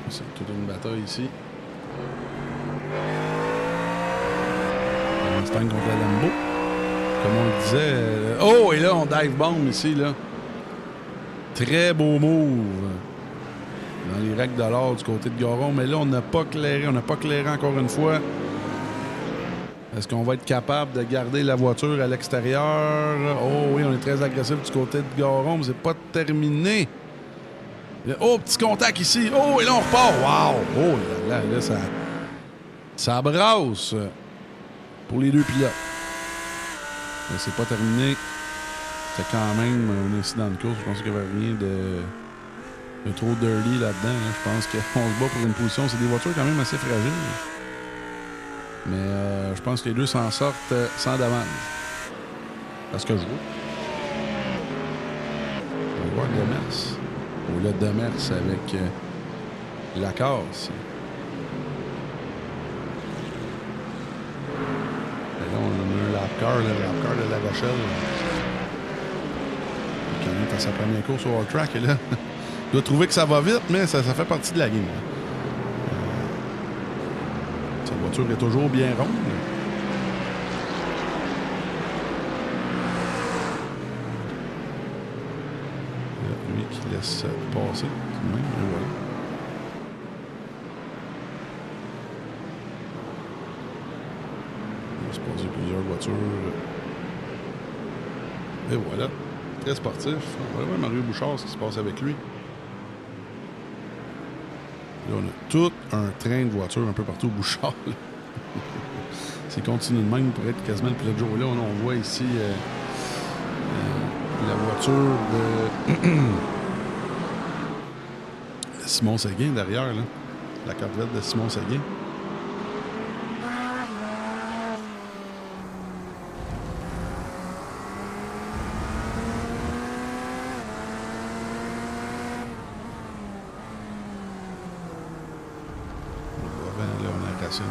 C'est toute une bataille ici. Mustang contre la Lambo. Comme on le disait. Oh, et là, on dive bomb ici, là. Très beau move. Dans les règles de l'or du côté de Garon. Mais là, on n'a pas clairé. On n'a pas clairé encore une fois. Est-ce qu'on va être capable de garder la voiture à l'extérieur? Oh oui, on est très agressif du côté de Garon, mais c'est pas terminé. Oh, petit contact ici. Oh, et là, on repart. Wow! Oh là, ça brasse pour les deux pilotes. Mais c'est pas terminé. C'est quand même un incident de course. Je pense qu'il n'y avait rien de trop dirty là-dedans. Là. Je pense qu'on se bat pour une position. C'est des voitures quand même assez fragiles. Mais je pense que les deux s'en sortent sans dommage. Parce que je vois. On va voir Demers. Ou le Demers avec la casse. Et là, on a un lap car de La Rochelle. Qui est à sa première course au All Track. Et là, il doit trouver que ça va vite, mais ça fait partie de la game. Sa voiture est toujours bien ronde. Lui qui laisse passer. Même, et voilà. Il va se passer plusieurs voitures. Et voilà. Très sportif. On va voir Mario Bouchard, ce qui se passe avec lui. Là, on a tout un train de voitures un peu partout au Bouchard. C'est continu de même pour être quasiment le pilote de jour. Là, on voit ici la voiture de Simon Séguin derrière. Là. La Corvette de Simon Séguin.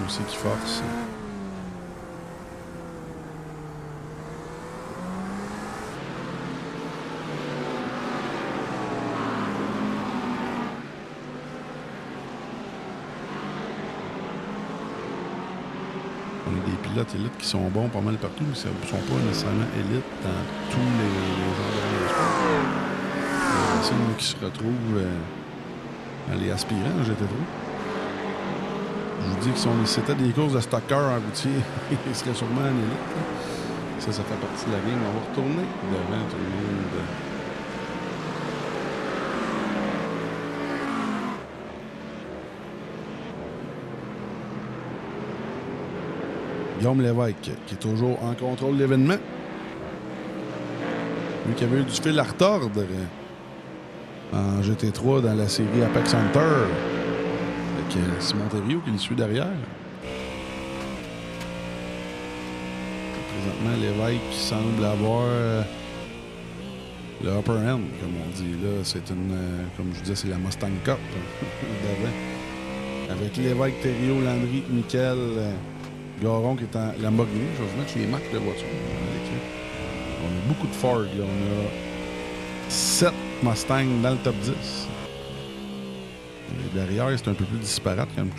Aussi qui force. pilotes élites qui sont bons pas mal partout, mais ils ne sont pas nécessairement élites dans tous les genres de sports. C'est nous qui se retrouvent dans les aspirants en GT3. Je vous dis que si c'était des courses de stock car en routier, ils seraient sûrement en élite. Ça fait partie de la game. On va retourner devant tout le monde. Guillaume Lévesque, qui est toujours en contrôle de l'événement. Lui qui avait eu du fil à retordre en GT3 dans la série Apex Hunter. Avec Simon Thériault qui le suit derrière. Présentement, Lévesque semble avoir le upper end, comme on dit. Là, c'est une, comme je disais, c'est la Mustang Cup d'avant. Avec Lévesque, Thériault, Landry, Michael, Garon qui est en Lamborghini. Je vais vous mettre les marques de voiture. On a beaucoup de Ford. Là. On a 7 Mustangs dans le top 10. Et derrière, c'est un peu plus disparate. Comme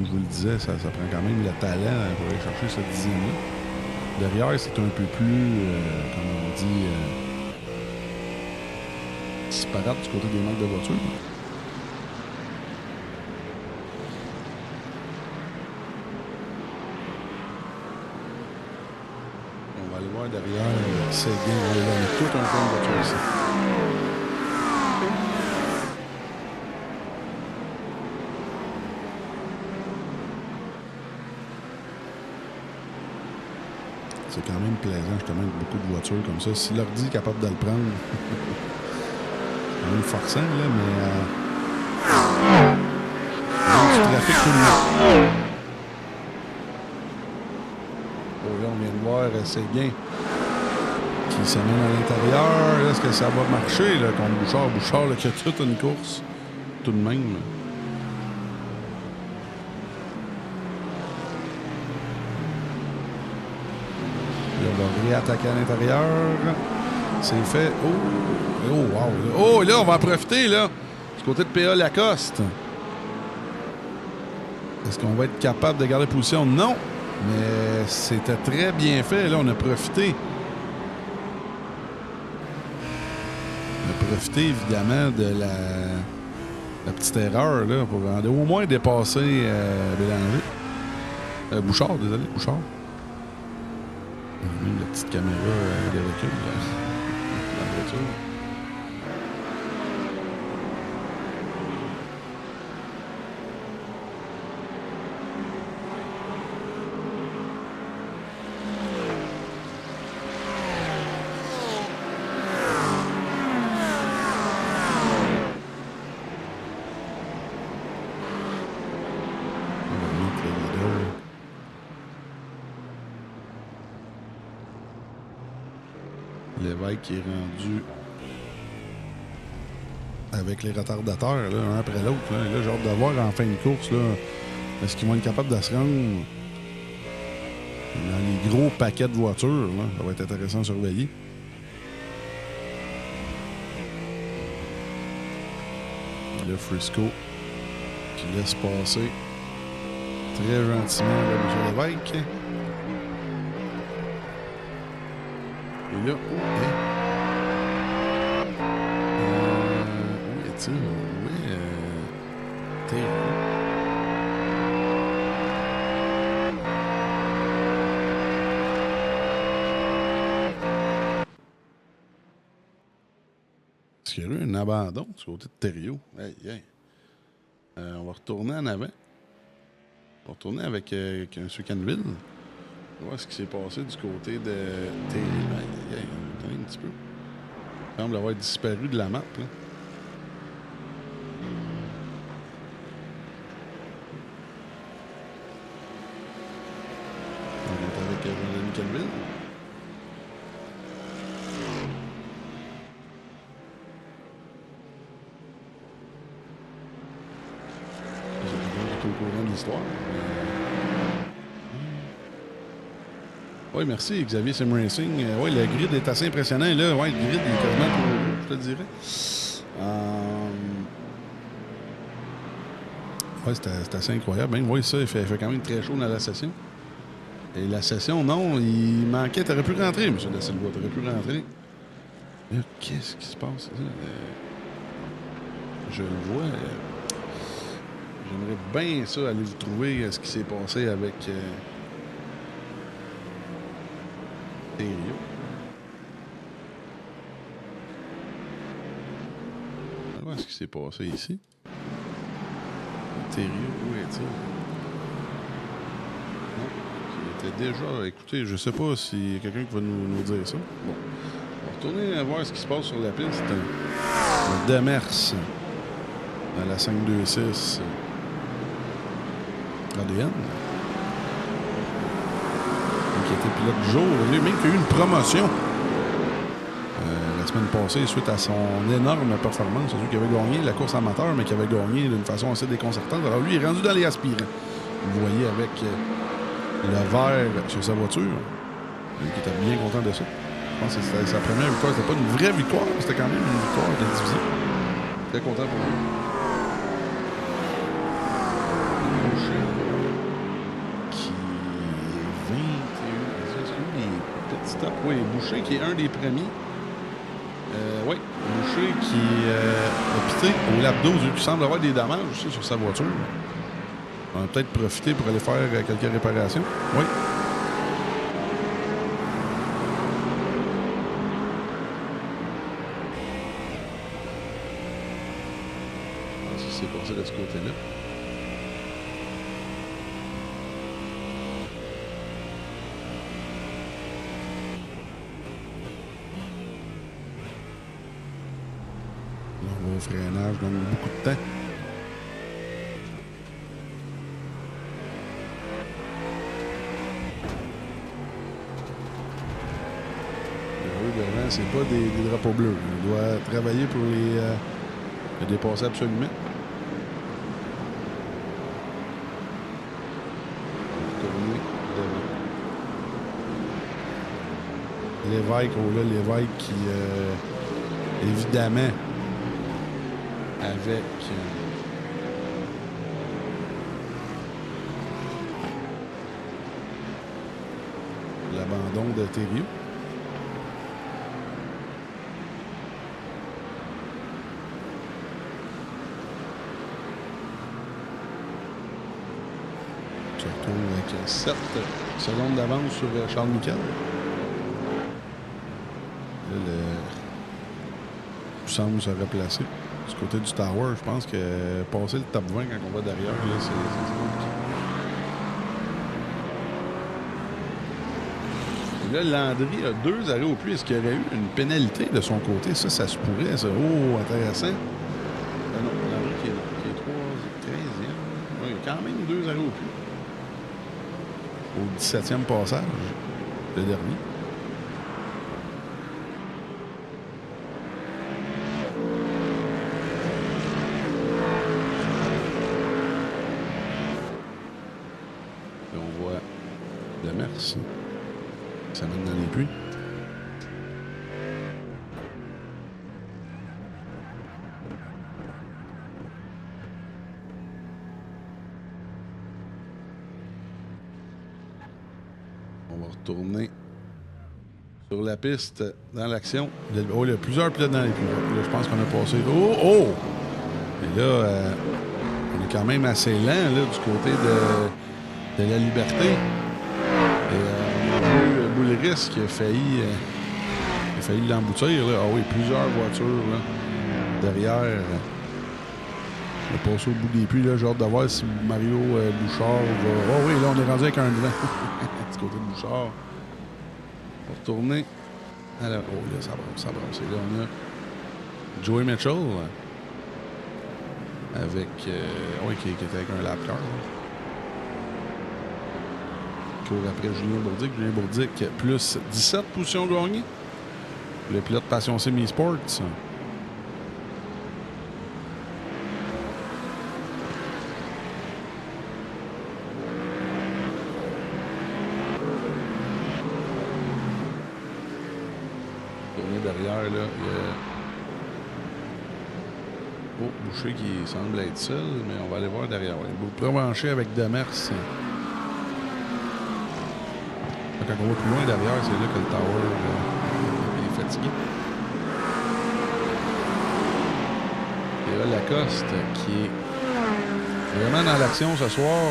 je vous le disais, ça prend quand même le talent pour aller chercher ce dixième-là. Derrière, c'est un peu plus, comme on dit, disparate du côté des marques de voiture. On va aller voir derrière Séguin. On a tout un peu de voiture ici. C'est quand même plaisant, justement, avec beaucoup de voitures comme ça. Si l'ordi est capable de le prendre, c'est quand même forçant, là, mais... du trafic tout le monde. Oh, là, on vient de voir Séguin qui s'amène à l'intérieur. Est-ce que ça va marcher, là, contre Bouchard? Bouchard, là, qui a toute une course, tout de même, là. On va réattaquer à l'intérieur. C'est fait. Oh, wow. Oh, là, on va en profiter, là. Du côté de PA Lacoste. Est-ce qu'on va être capable de garder position? Non. Mais c'était très bien fait. Là, on a profité. On a profité, évidemment, de la petite erreur, là, pour au moins dépasser Bélanger. Bouchard, désolé, Bouchard. Même la petite caméra de recul dans la voiture. On va mettre le leader. Lévesque qui est rendu avec les retardateurs, là, un après l'autre. Là, j'ai hâte de voir en fin de course, là, est-ce qu'ils vont être capables de se rendre dans les gros paquets de voitures. Là. Ça va être intéressant à surveiller. Le Frisco qui laisse passer très gentiment M. Lévesque. Et là, où est-il? Oui, Thériault. Est-ce qu'il y a eu un abandon du côté de Thériault? Hey, hey. On va retourner en avant. On va retourner avec M. Canville. On va voir ce qui s'est passé du côté de Thériault. Un petit peu. Il semble avoir disparu de la map. Là. On est avec Jean-Denis Canville. Au courant de l'histoire. Oui, merci Xavier Sim Racing. Oui, le grid est assez impressionnant. Là, ouais, le grid est quasiment pour, je te dirais. Oui, c'est assez incroyable. Même, oui, ça, il fait quand même très chaud dans la session. Et la session, non, il manquait. T'aurais pu rentrer, M. Da Silva. T'aurais pu rentrer. Là, qu'est-ce qui se passe? Je le vois. J'aimerais bien ça, aller vous trouver ce qui s'est passé avec Thériault. On va voir ce qui s'est passé ici. Thériault, où est-il? Non, il était déjà... Écoutez, je sais pas s'il y a quelqu'un qui va nous dire ça. Bon. On va retourner voir ce qui se passe sur la piste. Le Demers dans la 526 ADN. Qui était pilote du jour. Lui, même qui a eu une promotion la semaine passée suite à son énorme performance. C'est sûr qu'il avait gagné la course amateur, mais qui avait gagné d'une façon assez déconcertante. Alors lui, il est rendu dans les aspirants. Vous voyez avec le vert sur sa voiture. Lui qui était bien content de ça. Je pense que c'était sa première victoire. C'était pas une vraie victoire, mais c'était quand même une victoire de division. Très content pour lui. Boucher qui est 21. Est-ce que lui est petit top? Oui, Boucher qui est un des premiers. Oui, Boucher qui a pité au lap 12, vu qu'il semble avoir des dommages aussi sur sa voiture. On va peut-être profiter pour aller faire quelques réparations. Oui. Ce qui s'est passé de ce côté-là. On va au freinage, donc beaucoup de temps. Devant, c'est pas des drapeaux bleus. On doit travailler pour les dépasser absolument. L'évêque, oh là, l'évêque qui, évidemment, avec l'abandon de Thériault. Se retrouve avec 7 secondes d'avance sur Charles Miquel. Là, il semble se replacer. Du côté du Tower, je pense que passer le top 20 quand on va derrière, là, c'est compliqué. Et là, Landry a 2 arrêts au plus. Est-ce qu'il y aurait eu une pénalité de son côté? Ça se pourrait. Ça. Oh, intéressant. Non, Landry qui est 13e. Oui, il y a quand même 2 arrêts au plus. Au 17e passage, le dernier. Et on voit Demers qui s'amène dans les puits. On va retourner sur la piste dans l'action. Oh, il y a plusieurs pilotes dans les puits. Là, je pense qu'on a passé. Oh! Oh! Et là, on est quand même assez lent là, du côté de la Liberté. Et on a vu Boulris qui a failli l'emboutir. Ah oui, plusieurs voitures là, derrière. On a passé au bout des puits. J'ai hâte de voir si Mario Bouchard va... Oh oui, là, on est rendu avec un devant. Du côté de Bouchard. On va retourner. Alors, oh là, ça brasse. Et là, on a Joey Mitchell avec... oui, qui était avec un lap car. Qui court après Julien Bourdic. Julien Bourdic, plus 17 positions gagnées. Le pilote Passion Sim Esports. Derrière, là, il y a Boucher qui semble être seul, mais on va aller voir derrière. Ouais. Vous pouvez brancher avec Demers. Quand on va plus loin derrière, c'est là que le tower est fatigué. Et là, Lacoste qui est vraiment dans l'action ce soir.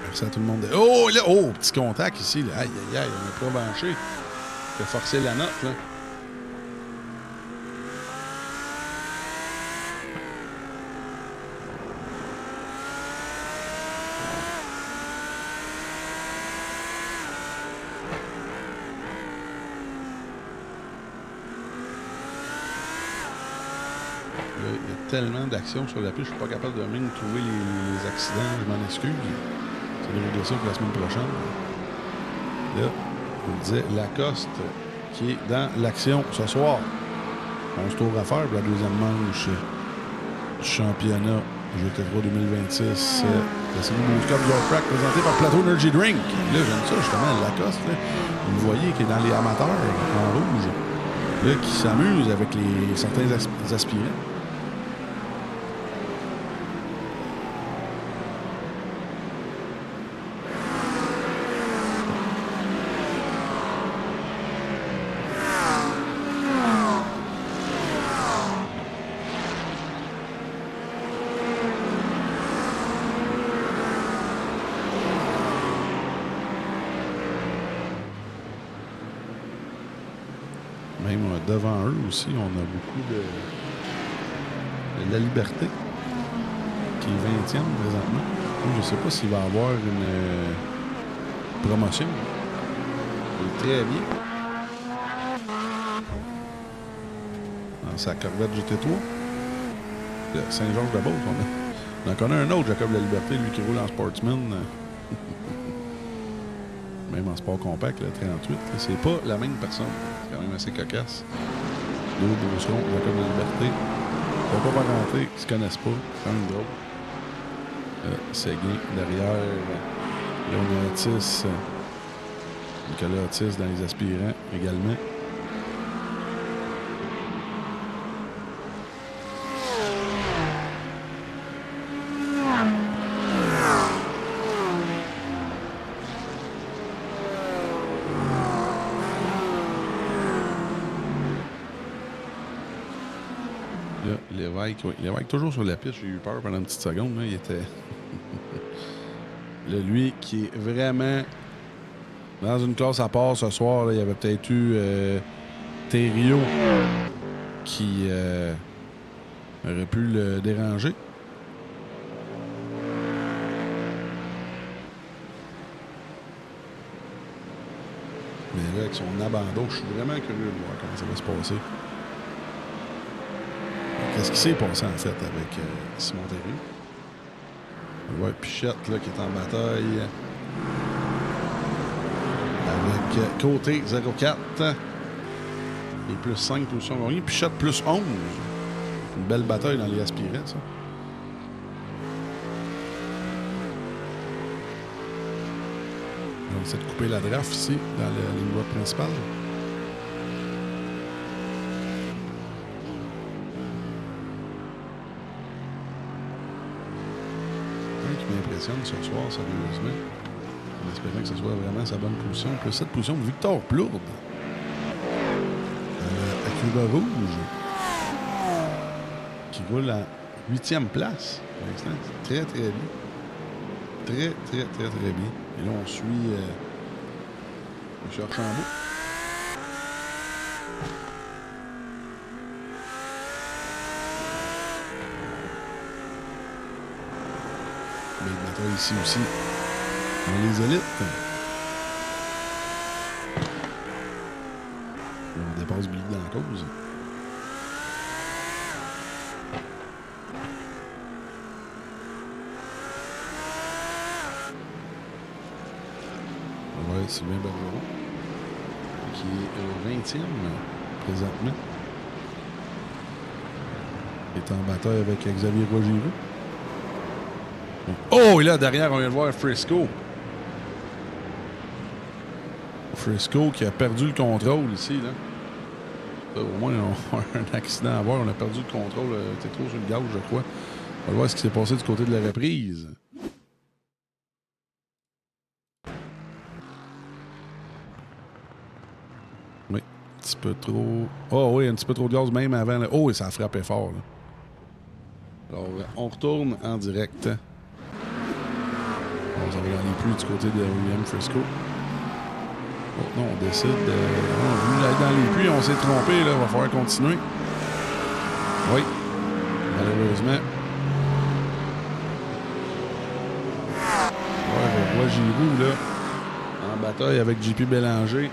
Merci à tout le monde. Oh, là, oh, petit contact ici. Là. Aïe, aïe, aïe, on n'a pas branché. Il a forcé la note, là. Il y a tellement d'actions sur la piste, je suis pas capable de même trouver les accidents. Je m'en excuse. Ça devrait régler ça pour la semaine prochaine. Là, on disait Lacoste qui est dans l'action ce soir. 11 tours à faire pour la deuxième manche du championnat GT3 2026. La série Boost Cup Zor Track présentée par Plateau Energy Drink. Là, j'aime ça justement, Lacoste. Là. Vous le voyez qui est dans les amateurs en rouge. Là, qui s'amuse avec certains aspirants. Même devant eux aussi, on a beaucoup de la liberté qui est 20e présentement. Je ne sais pas s'il va y avoir une promotion. Il est très bien. Dans sa Corvette GT3. Le Saint-Georges-de-Beauce. On en connaît un autre, Jacob La Liberté, lui qui roule en Sportsman. Même en sport compact, le 38. C'est pas la même personne. C'est quand même assez cocasse. Deux Beauceron, Jacob La Liberté. Ils ne vont pas rentrer, ils se connaissent pas. C'est quand même drôle. Séguin derrière. Là, on a Otis. Nicolas Otis dans les aspirants également. Lévesque, toujours sur la piste, j'ai eu peur pendant une petite seconde. Là, il était. Là, lui qui est vraiment dans une classe à part ce soir. Là, il y avait peut-être eu Thériault qui aurait pu le déranger. Mais là, avec son abandon, je suis vraiment curieux de voir comment ça va se passer. Qu'est-ce qui s'est passé en fait avec Simon Thériault? On voit Pichette là, qui est en bataille avec Côté 04 et plus 5 positions gagnées. Pichette plus 11. Une belle bataille dans les aspirants, ça. On essaie de couper la draft ici dans la ligne droite principale. Ce soir, sérieusement. En espérant que ce soit vraiment sa bonne position. Plus cette position de Victor Plourde. À Cuba Rouge. Qui roule en 8e place. Pour l'instant, très, très bien. Très, très, très, très bien. Et là, on suit M. Archambault. Ici aussi, on a les élites. On dépasse Billy dans la cause. On va voir Sylvain Bergeron, qui est 20e présentement. Il est en bataille avec Xavier Roy-Giroux. Oh, et là, derrière, on vient de voir Frisco. Frisco qui a perdu le contrôle ici, là. Au moins, on a un accident à voir. On a perdu le contrôle. T'es trop sur le gaz, je crois. On va voir ce qui s'est passé du côté de la reprise. Oui, un petit peu trop... Oh oui, un petit peu trop de gaz même avant. Là. Oh, et ça a frappé fort. Là. Alors, on retourne en direct. Bon, ça va gagner plus du côté de William Frisco. Oh, non, on décide de... On a voulu aller dans les puits, on s'est trompé. Il va falloir continuer. Oui, malheureusement. Ouais, je vois Giroux, là, en bataille avec JP Bélanger.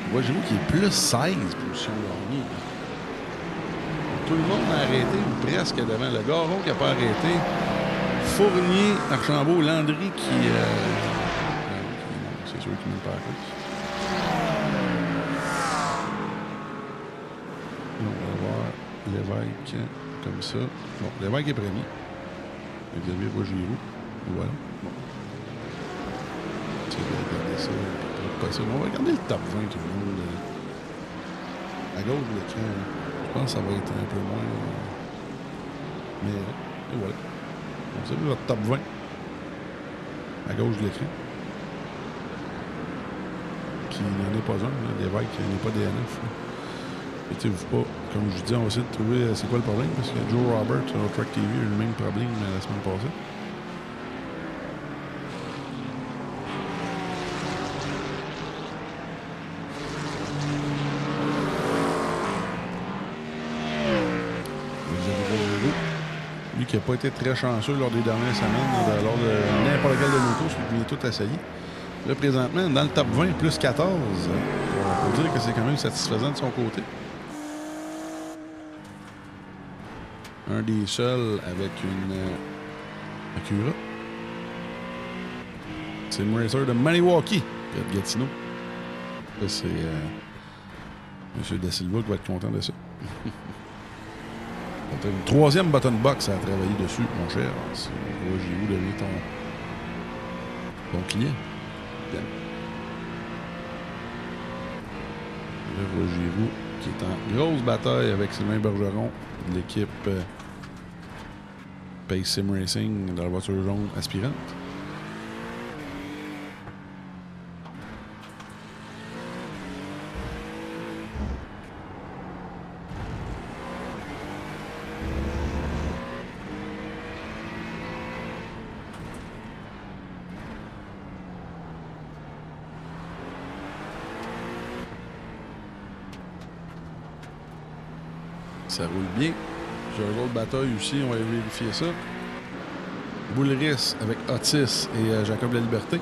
Je vois Giroux qui est plus 16 position gagnée. Tout le monde a arrêté, ou presque devant. Le Garon qui n'a pas arrêté. Fournier, Archambault, Landry qui... c'est sûr qu'il ne mène pas à cause. On va voir Lévesque comme ça. Bon, Lévesque est premier. Xavier voit Giroux. Voilà. Bon. Tu vas regarder ça. Possible. On va regarder le top 20 tout le monde. À gauche de l'écran. Je pense que ça va être un peu moins. Mais et voilà. Vous avez votre top 20. À gauche de l'écran. Qui n'en est pas un. Lévesque qui n'est pas DNF. Mettez-vous pas. Comme je dis, on va essayer de trouver c'est quoi le problème. Parce que Joe Robert au Track TV a eu le même problème la semaine passée. Lui qui n'a pas été très chanceux lors des dernières semaines, lors de n'importe quel de nos courses, lui il est tout essayé. Là, présentement, dans le top 20, plus 14. On peut dire que c'est quand même satisfaisant de son côté. Un des seuls avec une Acura. C'est le racer de Maniwaki, de Gatineau. Là, c'est M. Da Silva qui va être content de ça. Une troisième button box à travailler dessus, mon cher. Si Giroux devient ton client. Bien. Là, Giroux qui est en grosse bataille avec Sylvain Bergeron de l'équipe Pace Sim Racing dans la voiture jaune aspirante. Ça roule bien. J'ai un autre bataille aussi, on va vérifier ça. Boulris avec Otis et Jacob La Liberté.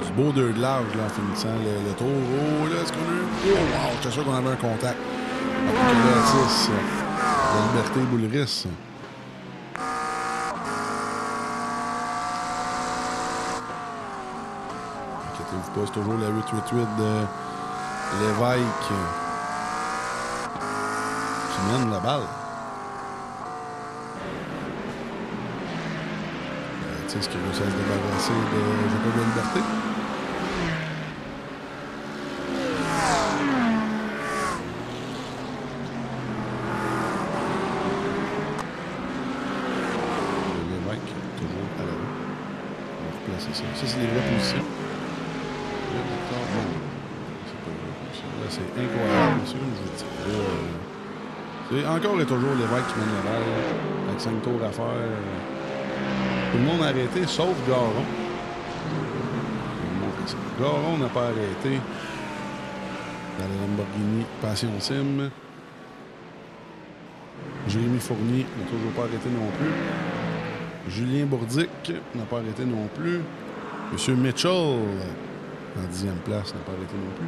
Du beau deux de large là, en finissant le tour. Oh là, est-ce qu'on a eu... Oh wow, j'étais sûr qu'on avait un contact. Otis. La Liberté Boulris. Inquiétez-vous pas, c'est toujours la 888 de Lévesque qui mène la balle. Tu sais ce qui réussit à se débarrasser de Jacob La Liberté. Ça, c'est les vraies positions. Là, c'est incroyable. C'est encore et toujours Lévesque qui mène la balle avec 5 tours à faire. Tout le monde a arrêté, sauf Garon. Garon n'a pas arrêté dans la Lamborghini Passion Sim. Jérémy Fournier n'a toujours pas arrêté non plus. Julien Bourdic n'a pas arrêté non plus. Monsieur Mitchell, en 10e place, n'a pas arrêté non plus.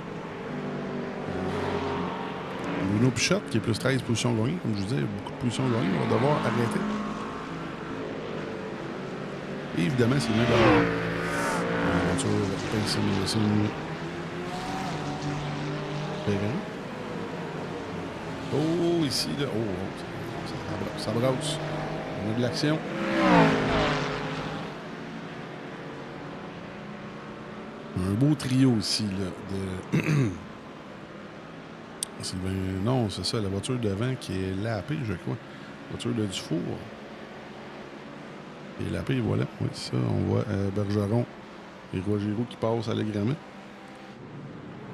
Bruno Pichotte, qui est plus 13 positions gagnées, comme je vous disais, beaucoup de positions gagnées, on va devoir arrêter. Et évidemment, c'est mieux d'avoir la voiture c'est Perrin. Oh, ici. Là. Oh, ça brosse. On a de l'action. Un beau trio ici, là, de... Sylvain... Non, c'est ça, la voiture devant qui est lapée, je crois. La voiture de Dufour. Et lapée, voilà. Oui, ça, on voit Bergeron et Roger Roux qui passent allègrement.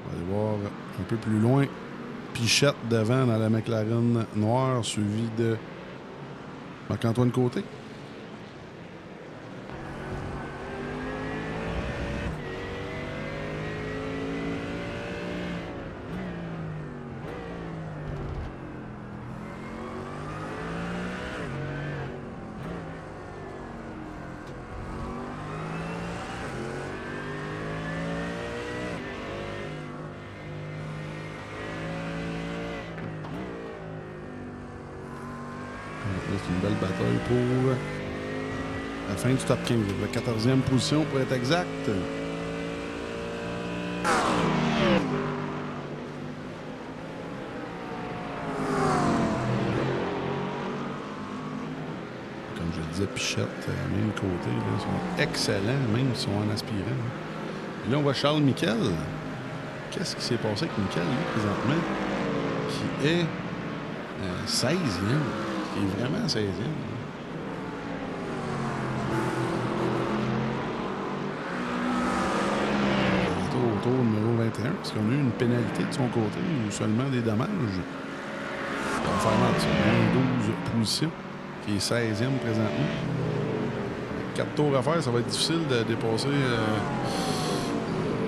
On va aller voir un peu plus loin. Pichette devant dans la McLaren noire, suivi de Marc-Antoine Côté. C'est une belle bataille pour la fin du top 15. La 14e position pour être exact. Comme je le disais, Pichette, même côté, là, sont excellents, même si sont en aspirant. Et là, on voit Charles Miquel. Qu'est-ce qui s'est passé avec Miquel, lui, présentement? Qui est 16e. Il est vraiment 16e. Au tour numéro 21, parce qu'on a eu une pénalité de son côté ou seulement des dommages. Il va faire mal, c'est 12 positions, qui est 16e présentement. 4 tours à faire, ça va être difficile de dépasser.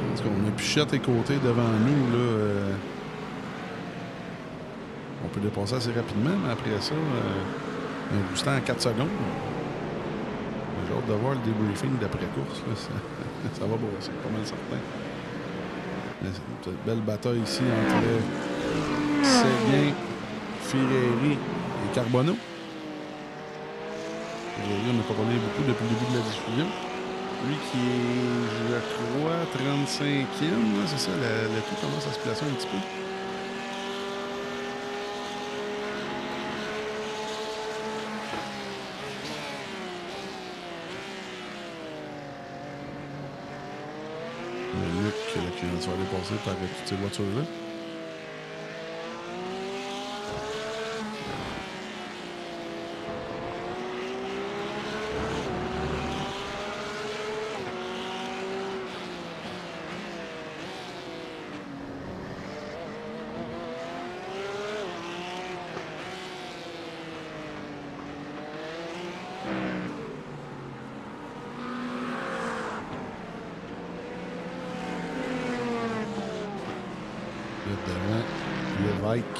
Parce qu'on a Pichette et Côté devant nous, là. On peut dépasser assez rapidement, mais après ça, un boostant en 4 secondes. J'ai hâte de voir le débriefing d'après-course. Ça va brosser, pas mal certain. Une belle bataille ici entre Séguin, Ferreri et Carbonneau. Ferreri, on n'a pas parlé beaucoup depuis le début de la diffusion. Lui qui est, je crois, 35e. C'est ça, le tout commence à se placer un petit peu. Qui va aller passer par toutes ces voitures-là. Lévesque.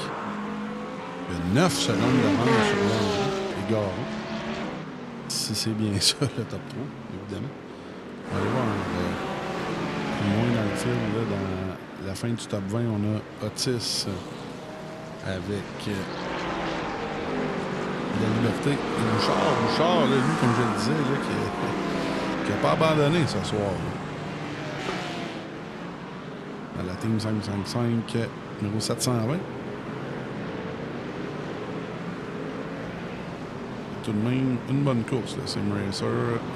Il y a 9 secondes d'avance sur Landry et Garon. Si c'est bien ça, le top 3, évidemment. On va aller voir plus loin dans le film, là, dans la fin du top 20, on a Otis avec la Liberté et Bouchard, là, lui, comme je le disais, là, qui n'a pas abandonné ce soir. Là. Dans la Team 555, numéro 720. Tout de même, une bonne course, là, Sim Racer.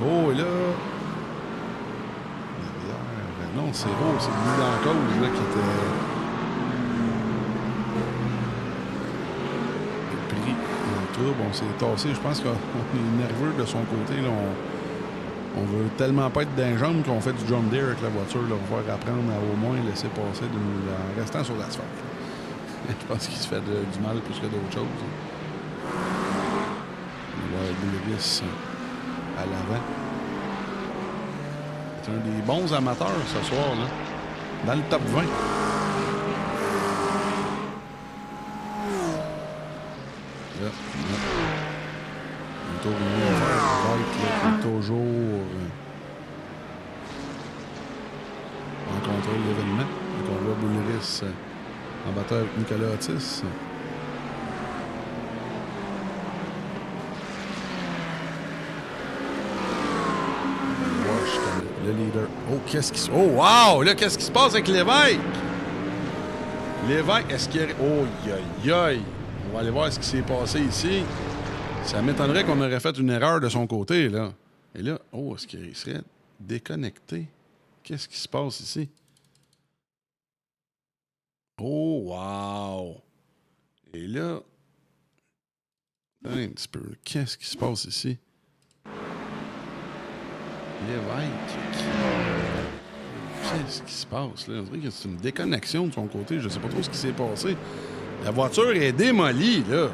Oh, et là... Non, c'est beau, c'est lui dans la cause, là, qui était... pris en trouble, on s'est tassé. Je pense qu'on est nerveux de son côté, là. On veut tellement pas être dans les jambes qu'on fait du John Deere avec la voiture, là, pour pouvoir apprendre à au moins laisser passer en restant sur l'asphalte. Je pense qu'il se fait du mal plus que d'autres choses. On va Boulevis à l'avant. C'est un des bons amateurs ce soir, là. Dans le top 20. Là, un tour de est toujours en contrôle de l'événement. Donc on voit Boulevis en batteur avec Nicolas Otis. Le leader. Oh, qu'est-ce qui se... Oh, wow! Là, qu'est-ce qui se passe avec Lévesque? Lévesque, est-ce qu'il y a... Oh, aïe, aïe! On va aller voir ce qui s'est passé ici. Ça m'étonnerait qu'on aurait fait une erreur de son côté, là. Et là, oh, est-ce qu'il serait déconnecté? Qu'est-ce qui se passe ici? Oh, wow! Et là... un petit peu. Qu'est-ce qui se passe ici? L'évêque. Qu'est-ce qui se passe, là? On dirait que c'est une déconnexion de son côté. Je sais pas trop ce qui s'est passé. La voiture est démolie, là.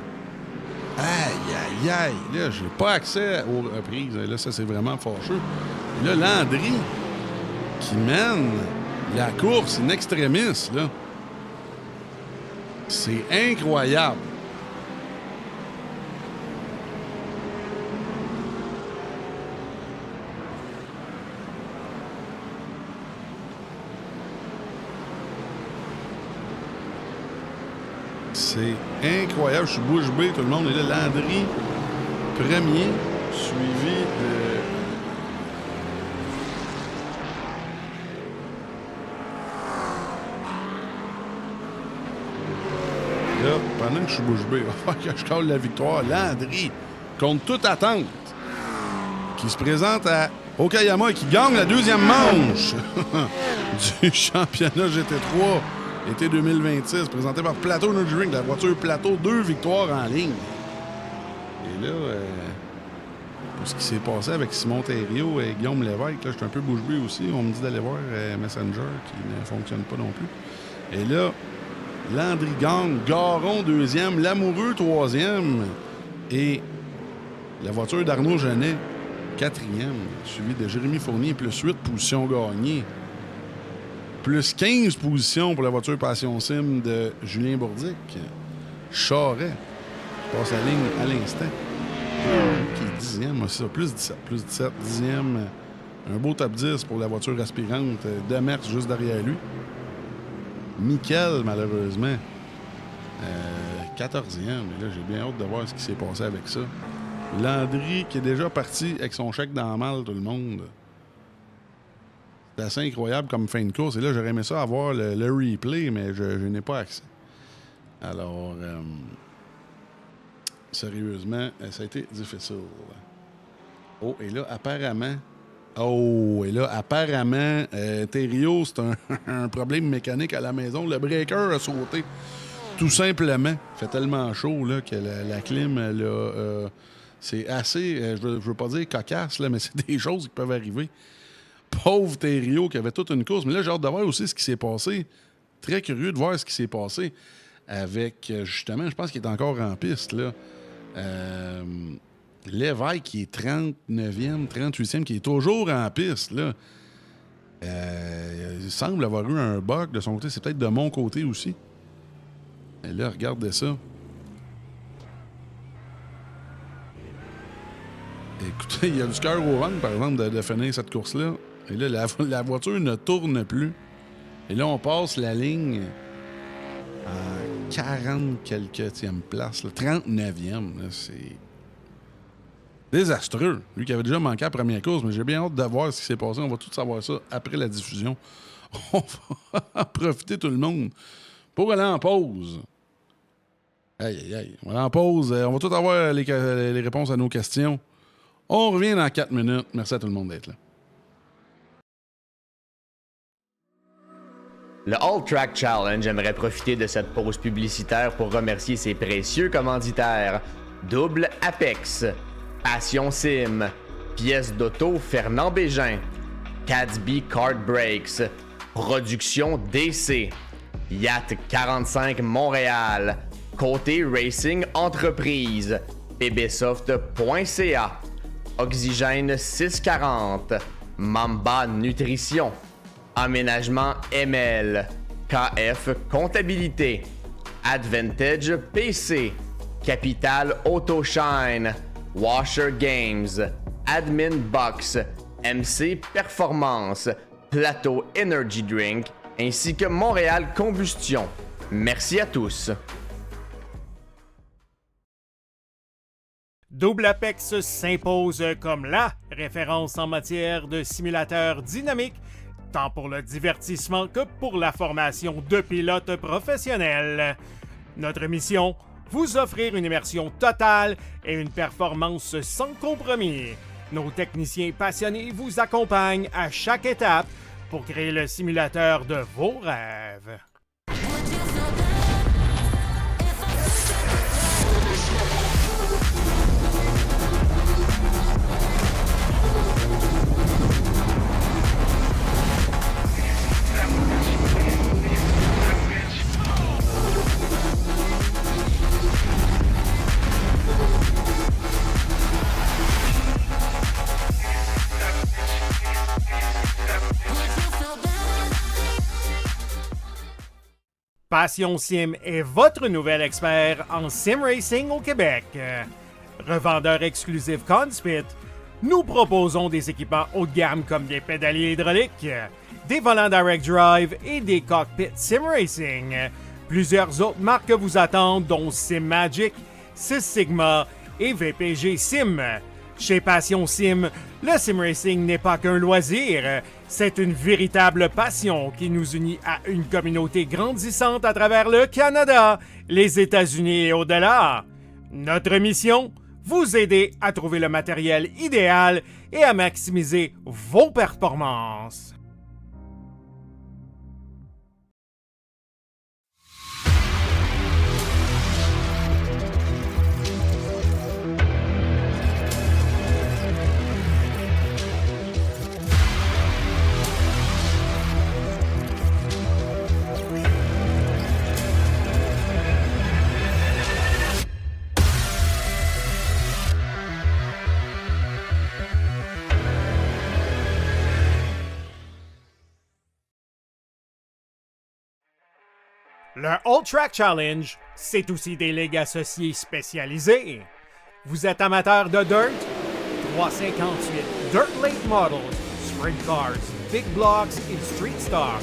Aïe, aïe, aïe. Là, j'ai pas accès aux reprises. Là, ça, c'est vraiment fâcheux. Et là, Landry qui mène la course in extremis, là. C'est incroyable. C'est incroyable. Je suis bouche bée, tout le monde est là. Landry, premier, suivi de... Là, pendant que je suis bouche bée, il va falloir que je colle la victoire. Landry, contre toute attente, qui se présente à Okayama et qui gagne la deuxième manche du championnat GT3 été 2026, présenté par Plateau Energy Drink, la voiture Plateau, 2 victoires en ligne. Et là, pour ce qui s'est passé avec Simon Thériault et Guillaume Lévesque, là, je suis un peu bouche bée aussi. On me dit d'aller voir Messenger, qui ne fonctionne pas non plus. Et là, Landry gagne, Garon deuxième, Lamoureux troisième et la voiture d'Arnaud Genet quatrième, suivi de Jérémy Fournier, plus 8 positions gagnées. Plus 15 positions pour la voiture Passion Sim de Julien Bourdic. Charret, qui passe la ligne à l'instant. Qui est dixième, c'est ça, plus 17, plus 17, dixième. Un beau top 10 pour la voiture aspirante. Demers juste derrière lui. Michael, malheureusement, 14e. Et là, j'ai bien hâte de voir ce qui s'est passé avec ça. Landry, qui est déjà parti avec son chèque dans la malle, tout le monde. C'est assez incroyable comme fin de course. Et là, j'aurais aimé ça avoir le replay, mais je n'ai pas accès. Alors, sérieusement, ça a été difficile. Oh, et là, apparemment... Thériault, c'est un problème mécanique à la maison. Le breaker a sauté. Tout simplement. Il fait tellement chaud là, que la clim, c'est assez, je veux pas dire cocasse, là, mais c'est des choses qui peuvent arriver. Pauvre Thériault qui avait toute une course. Mais là, j'ai hâte de voir aussi ce qui s'est passé. Très curieux de voir ce qui s'est passé avec, justement, je pense qu'il est encore en piste, là. Lévesque qui est 39e, 38e, qui est toujours en piste, là. Il semble avoir eu un bug de son côté. C'est peut-être de mon côté aussi. Et là, regardez ça. Écoutez, il y a du cœur au ventre, par exemple, de finir cette course-là. Et là, la voiture ne tourne plus. Et là, on passe la ligne à 40 quelques place. Là, 39e, là, c'est désastreux. Lui qui avait déjà manqué la première course, mais j'ai bien hâte de voir ce qui s'est passé. On va tout savoir ça après la diffusion. On va en profiter tout le monde pour aller en pause. Aïe, aïe, aïe. On va aller en pause. On va tout avoir les réponses à nos questions. On revient dans 4 minutes. Merci à tout le monde d'être là. Le All Track Challenge aimerait profiter de cette pause publicitaire pour remercier ses précieux commanditaires. Double Apex, Passion Sim, Pièces d'auto Fernand Bégin, Cadsby Kart Brakes, Production DC, Yacht 45 Montréal, Côté Racing Entreprise, bbsoft.ca, Oxygène 640, Mamba Nutrition, Aménagement ML, KF Comptabilité, Advantage PC, Capital Autoshine, Washer Games, Admin Box, MC Performance, Plateau Energy Drink, ainsi que Montréal Combustion. Merci à tous. Double Apex s'impose comme la référence en matière de simulateurs dynamiques, tant pour le divertissement que pour la formation de pilotes professionnels. Notre mission, vous offrir une immersion totale et une performance sans compromis. Nos techniciens passionnés vous accompagnent à chaque étape pour créer le simulateur de vos rêves. Passion Sim est votre nouvel expert en sim racing au Québec. Revendeur exclusif Conspit, nous proposons des équipements haut de gamme comme des pédaliers hydrauliques, des volants direct drive et des cockpits sim racing. Plusieurs autres marques vous attendent, dont SimMagic, Sys Sigma et VPG Sim. Chez Passion Sim, le sim racing n'est pas qu'un loisir, c'est une véritable passion qui nous unit à une communauté grandissante à travers le Canada, les États-Unis et au-delà. Notre mission, vous aider à trouver le matériel idéal et à maximiser vos performances. Le All Track Challenge, c'est aussi des ligues associées spécialisées. Vous êtes amateur de dirt? 358 Dirt Late Models, Sprint Cars, Big Blocks et Street Stars.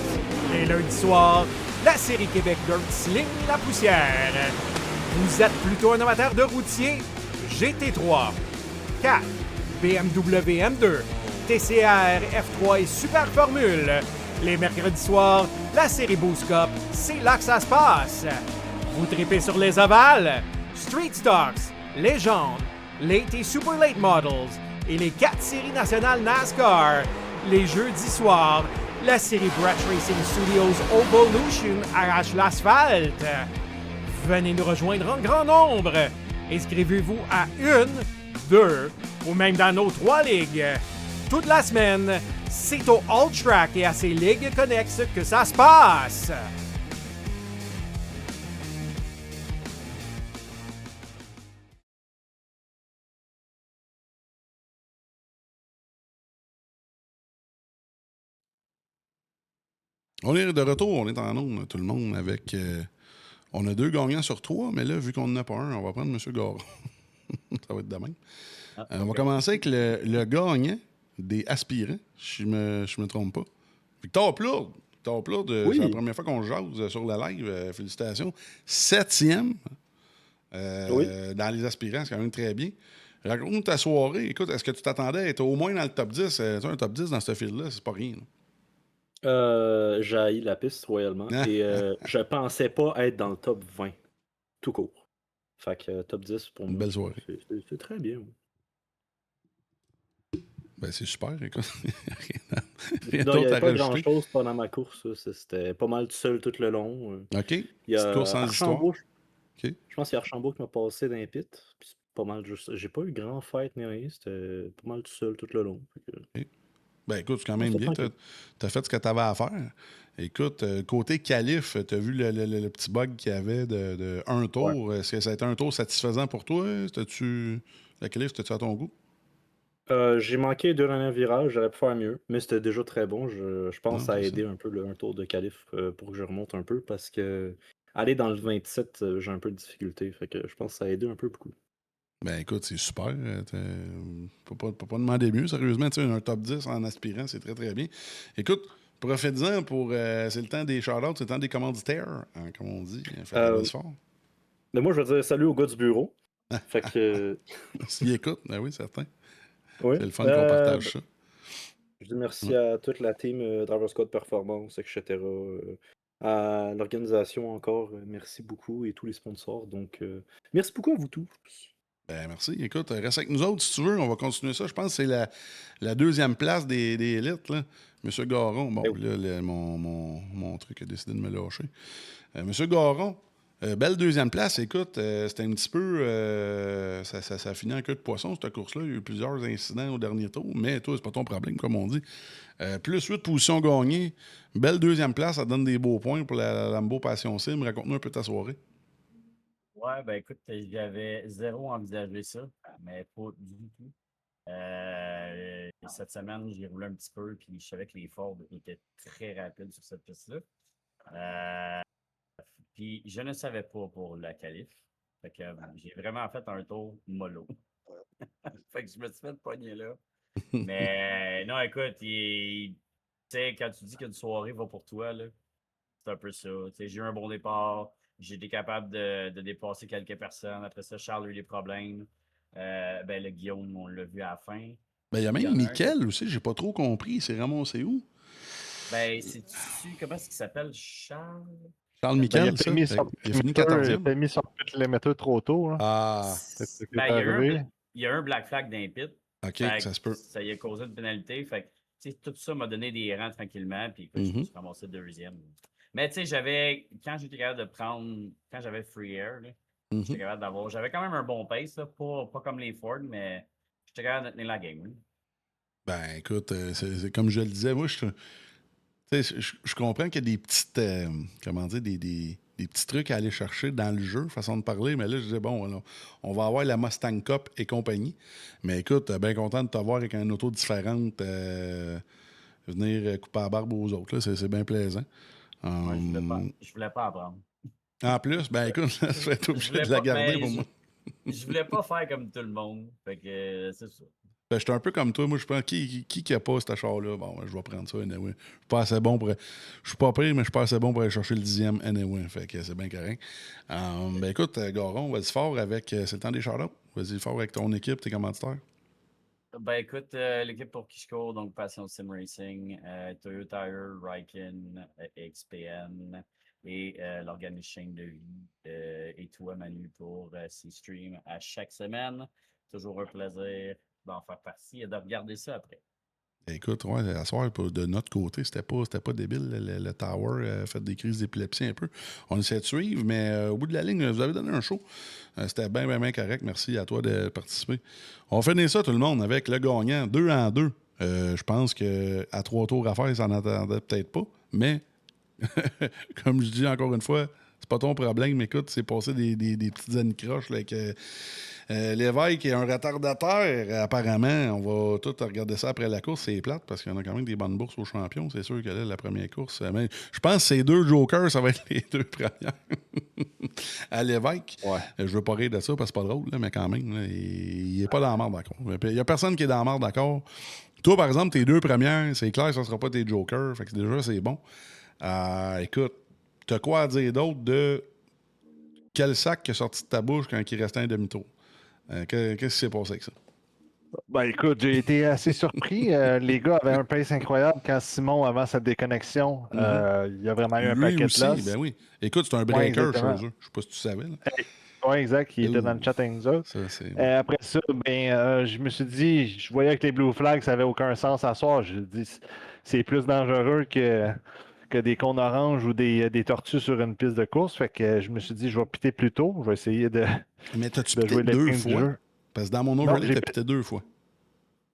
Les lundis soirs, la série Québec Dirt sling la poussière. Vous êtes plutôt un amateur de routier? GT3, 4, BMW M2, TCR, F3 et Super Formule. Les mercredis soirs, la série Boost Cup, c'est là que ça se passe. Vous tripez sur les ovales, Street Stocks, Légende, Late et Super Late Models et les 4 séries nationales NASCAR. Les jeudis soirs, la série Brett Racing Studios Evolution arrache l'asphalte. Venez nous rejoindre en grand nombre. Inscrivez-vous à 1, 2 ou même dans nos 3 ligues. Toute la semaine, c'est au All Track et à ses ligues connexes que ça se passe. On est de retour, on est en ondes, tout le monde, avec... on a 2 gagnants sur 3, mais là, vu qu'on n'en a pas un, on va prendre M. Garon. Ça va être demain. On va commencer avec le gagnant des aspirants, si je me trompe pas. Victor Plourde. Victor Plourde, Oui. c'est la première fois qu'on jase sur la live. Félicitations. 7e dans les aspirants, c'est quand même très bien. Raconte-nous ta soirée. Écoute, est-ce que tu t'attendais à être au moins dans le top 10? Un top 10 dans ce fil-là, c'est pas rien. J'ai haï la piste royalement et je pensais pas être dans le top 20, tout court. Fait que top 10 pour Une moi, belle soirée. c'est très bien. Ben, c'est super, écoute. Rien Non, il d'autre n'y à avait pas rajouter. grand-chose pendant ma course. C'était pas mal tout seul tout le long. OK. Il y Petite a course sans histoire. Archambault, OK. je pense qu'il y a Archambault qui m'a passé dans les pits. Puis c'est pas mal juste ça. J'ai pas eu grand fight ni rien. C'était pas mal tout seul tout le long. Fait que- Ben écoute, c'est quand Non, même c'est bien. tranquille. T'as fait ce que t'avais à faire. Écoute, côté qualif, t'as vu le petit bug qu'il y avait de un tour. Est-ce que ça a été un tour satisfaisant pour toi? La qualif, c'était-tu à ton goût? J'ai manqué les 2 derniers virages, j'aurais pu faire mieux, mais c'était déjà très bon. Je pense Non, que ça a c'est aidé un peu un tour de qualif pour que je remonte un peu parce que aller dans le 27, j'ai un peu de difficulté. Fait que je pense que ça a aidé un peu beaucoup. Ben écoute, c'est super. Faut pas demander mieux, sérieusement. Tu sais, un top 10 en aspirant, c'est très, très bien. Écoute, profite-en pour... c'est le temps des shout-outs, c'est le temps des commanditaires, hein, comme on dit. Faites Euh, un fort. Mais moi, je veux dire salut au gars du bureau. Fait que, S'ils écoutent, ben oui, certain. oui. C'est le fun qu'on partage ça. Je dis merci à toute la team Driver Squad Performance, etc. À l'organisation encore, merci beaucoup et tous les sponsors. Donc, merci beaucoup à vous tous. Ben, merci. Écoute, reste avec nous autres si tu veux. On va continuer ça. Je pense que c'est la deuxième place des élites, là. Monsieur Garon, bon, Eh oui. là, mon truc a décidé de me lâcher. Monsieur Garon, belle deuxième place. Écoute, c'était un petit peu. Ça a fini en queue de poisson, cette course-là. Il y a eu plusieurs incidents au dernier tour, mais toi, c'est pas ton problème, comme on dit. Plus 8 positions gagnées. Belle deuxième place, ça donne des beaux points pour la Lambo Passion Sim. Raconte-nous un peu ta soirée. Ouais, ben écoute, j'avais zéro envisagé ça, mais pas du tout. Cette semaine, j'ai roulé un petit peu, puis je savais que les Ford étaient très rapides sur cette piste-là. Puis je ne savais pas pour la qualif. Fait que j'ai vraiment fait un tour mollo. Fait que je me suis fait pogner là. Mais non, écoute, tu sais, quand tu dis qu'une soirée va pour toi, là, c'est un peu ça. Tu sais, j'ai eu un bon départ. J'ai été capable de dépasser quelques personnes. Après ça, Charles a eu des problèmes. Ben, le Guillaume, on l'a vu à la fin. Ben, il y a Il y même en a un qui. Mickaël aussi, j'ai pas trop compris. C'est ramassé où? Ben, c'est-tu. Comment est-ce qu'il s'appelle? Charles? Charles Ben, Mickaël, ça? Il a fini il 14e. a mis son pit limiter trop tôt. Là. Ah, C'est ce qui Ben, est arrivé. il y a eu un black flag d'un pit. OK, Fait ça que se peut. ça y a causé une pénalité. Fait que, tu sais, tout ça m'a donné des rangs tranquillement. Puis, écoute, je me suis ramassé deuxième. Mais, tu sais, quand j'étais capable de prendre, quand j'avais free air, là, j'étais capable d'avoir, j'avais quand même un bon pace, là, pas comme les Ford, mais j'étais capable de tenir la game. Là. Ben, écoute, c'est comme je le disais, moi, je comprends qu'il y a des petites, comment dire, des petits trucs à aller chercher dans le jeu, façon de parler, mais là, je disais, bon, alors, on va avoir la Mustang Cup et compagnie. Mais écoute, bien content de te voir avec une auto différente, venir couper la barbe aux autres, là, c'est bien plaisant. Ouais, je voulais pas apprendre. En plus, ben écoute, ça va être obligé de la garder pour moi. Je voulais pas faire comme tout le monde. Fait que c'est ça. Ben, j'étais un peu comme toi. Moi, je prends qui a pas ce char-là. Bon, je vais prendre ça anyway. Je suis pas assez bon pour. Je suis pas pire, mais je suis pas assez bon pour aller chercher le 10e anyway. Fait que c'est bien correct. Ben écoute, Garon, vas-y fort avec. C'est le temps des shout-outs. Vas-y fort avec ton équipe, tes commanditaires. Ben écoute, l'équipe pour qui je cours, donc Passion Sim Racing, Toyo Tire, Ryken, XPN et l'organisme Chaîne de vie et toi Manu pour ces streams à chaque semaine. Toujours un plaisir d'en faire partie et de regarder ça après. Écoute, ouais, à soir, de notre côté, c'était pas débile. Le Tower a fait des crises d'épilepsie un peu. On essaie de suivre, mais au bout de la ligne, vous avez donné un show. C'était bien, bien, bien correct. Merci à toi de participer. On finit ça, tout le monde, avec le gagnant, 2 en 2. Je pense qu'à 3 tours à faire, ça n'en attendait peut-être pas. Mais, comme je dis encore une fois, c'est pas ton problème. Écoute, c'est passé des petites anicroches là, avec Lévesque est un retardateur, apparemment. On va tout regarder ça après la course. C'est plate parce qu'il y en a quand même des bonnes bourses aux champions. C'est sûr que là, la première course. Mais je pense que ces deux jokers, ça va être les deux premières. À Lévesque. Ouais. Je veux pas rire de ça parce que c'est pas drôle, là, mais quand même, là, il est pas dans la marde d'accord. Il y a personne qui est dans la marde d'accord. Toi, par exemple, tes deux premières, c'est clair, ça sera pas tes jokers. Fait que déjà, c'est bon. Écoute, t'as quoi à dire d'autre de quel sac qui est sorti de ta bouche quand il restait un demi-tour? Qu'est-ce qui s'est passé avec ça? Ben écoute, j'ai été assez surpris. Les gars avaient un pace incroyable quand Simon, avant sa déconnexion, il y a vraiment eu un Lui paquet aussi, de loss. ben oui. Écoute, c'est un breaker chez exactement. eux. Je sais pas si tu savais. Là. Oui, exact. Il était dans le chat avec nous autres. Ça, c'est... Après ça, je me suis dit, je voyais que les Blue Flags, ça n'avait aucun sens à soir. Je dis, c'est plus dangereux que des cônes oranges ou des tortues sur une piste de course. Fait que je me suis dit, je vais piter plus tôt. Je vais essayer de Mais t'as-tu jouer pité les deux du fois? jeu. Parce que dans mon overlay, t'as pité 2 fois.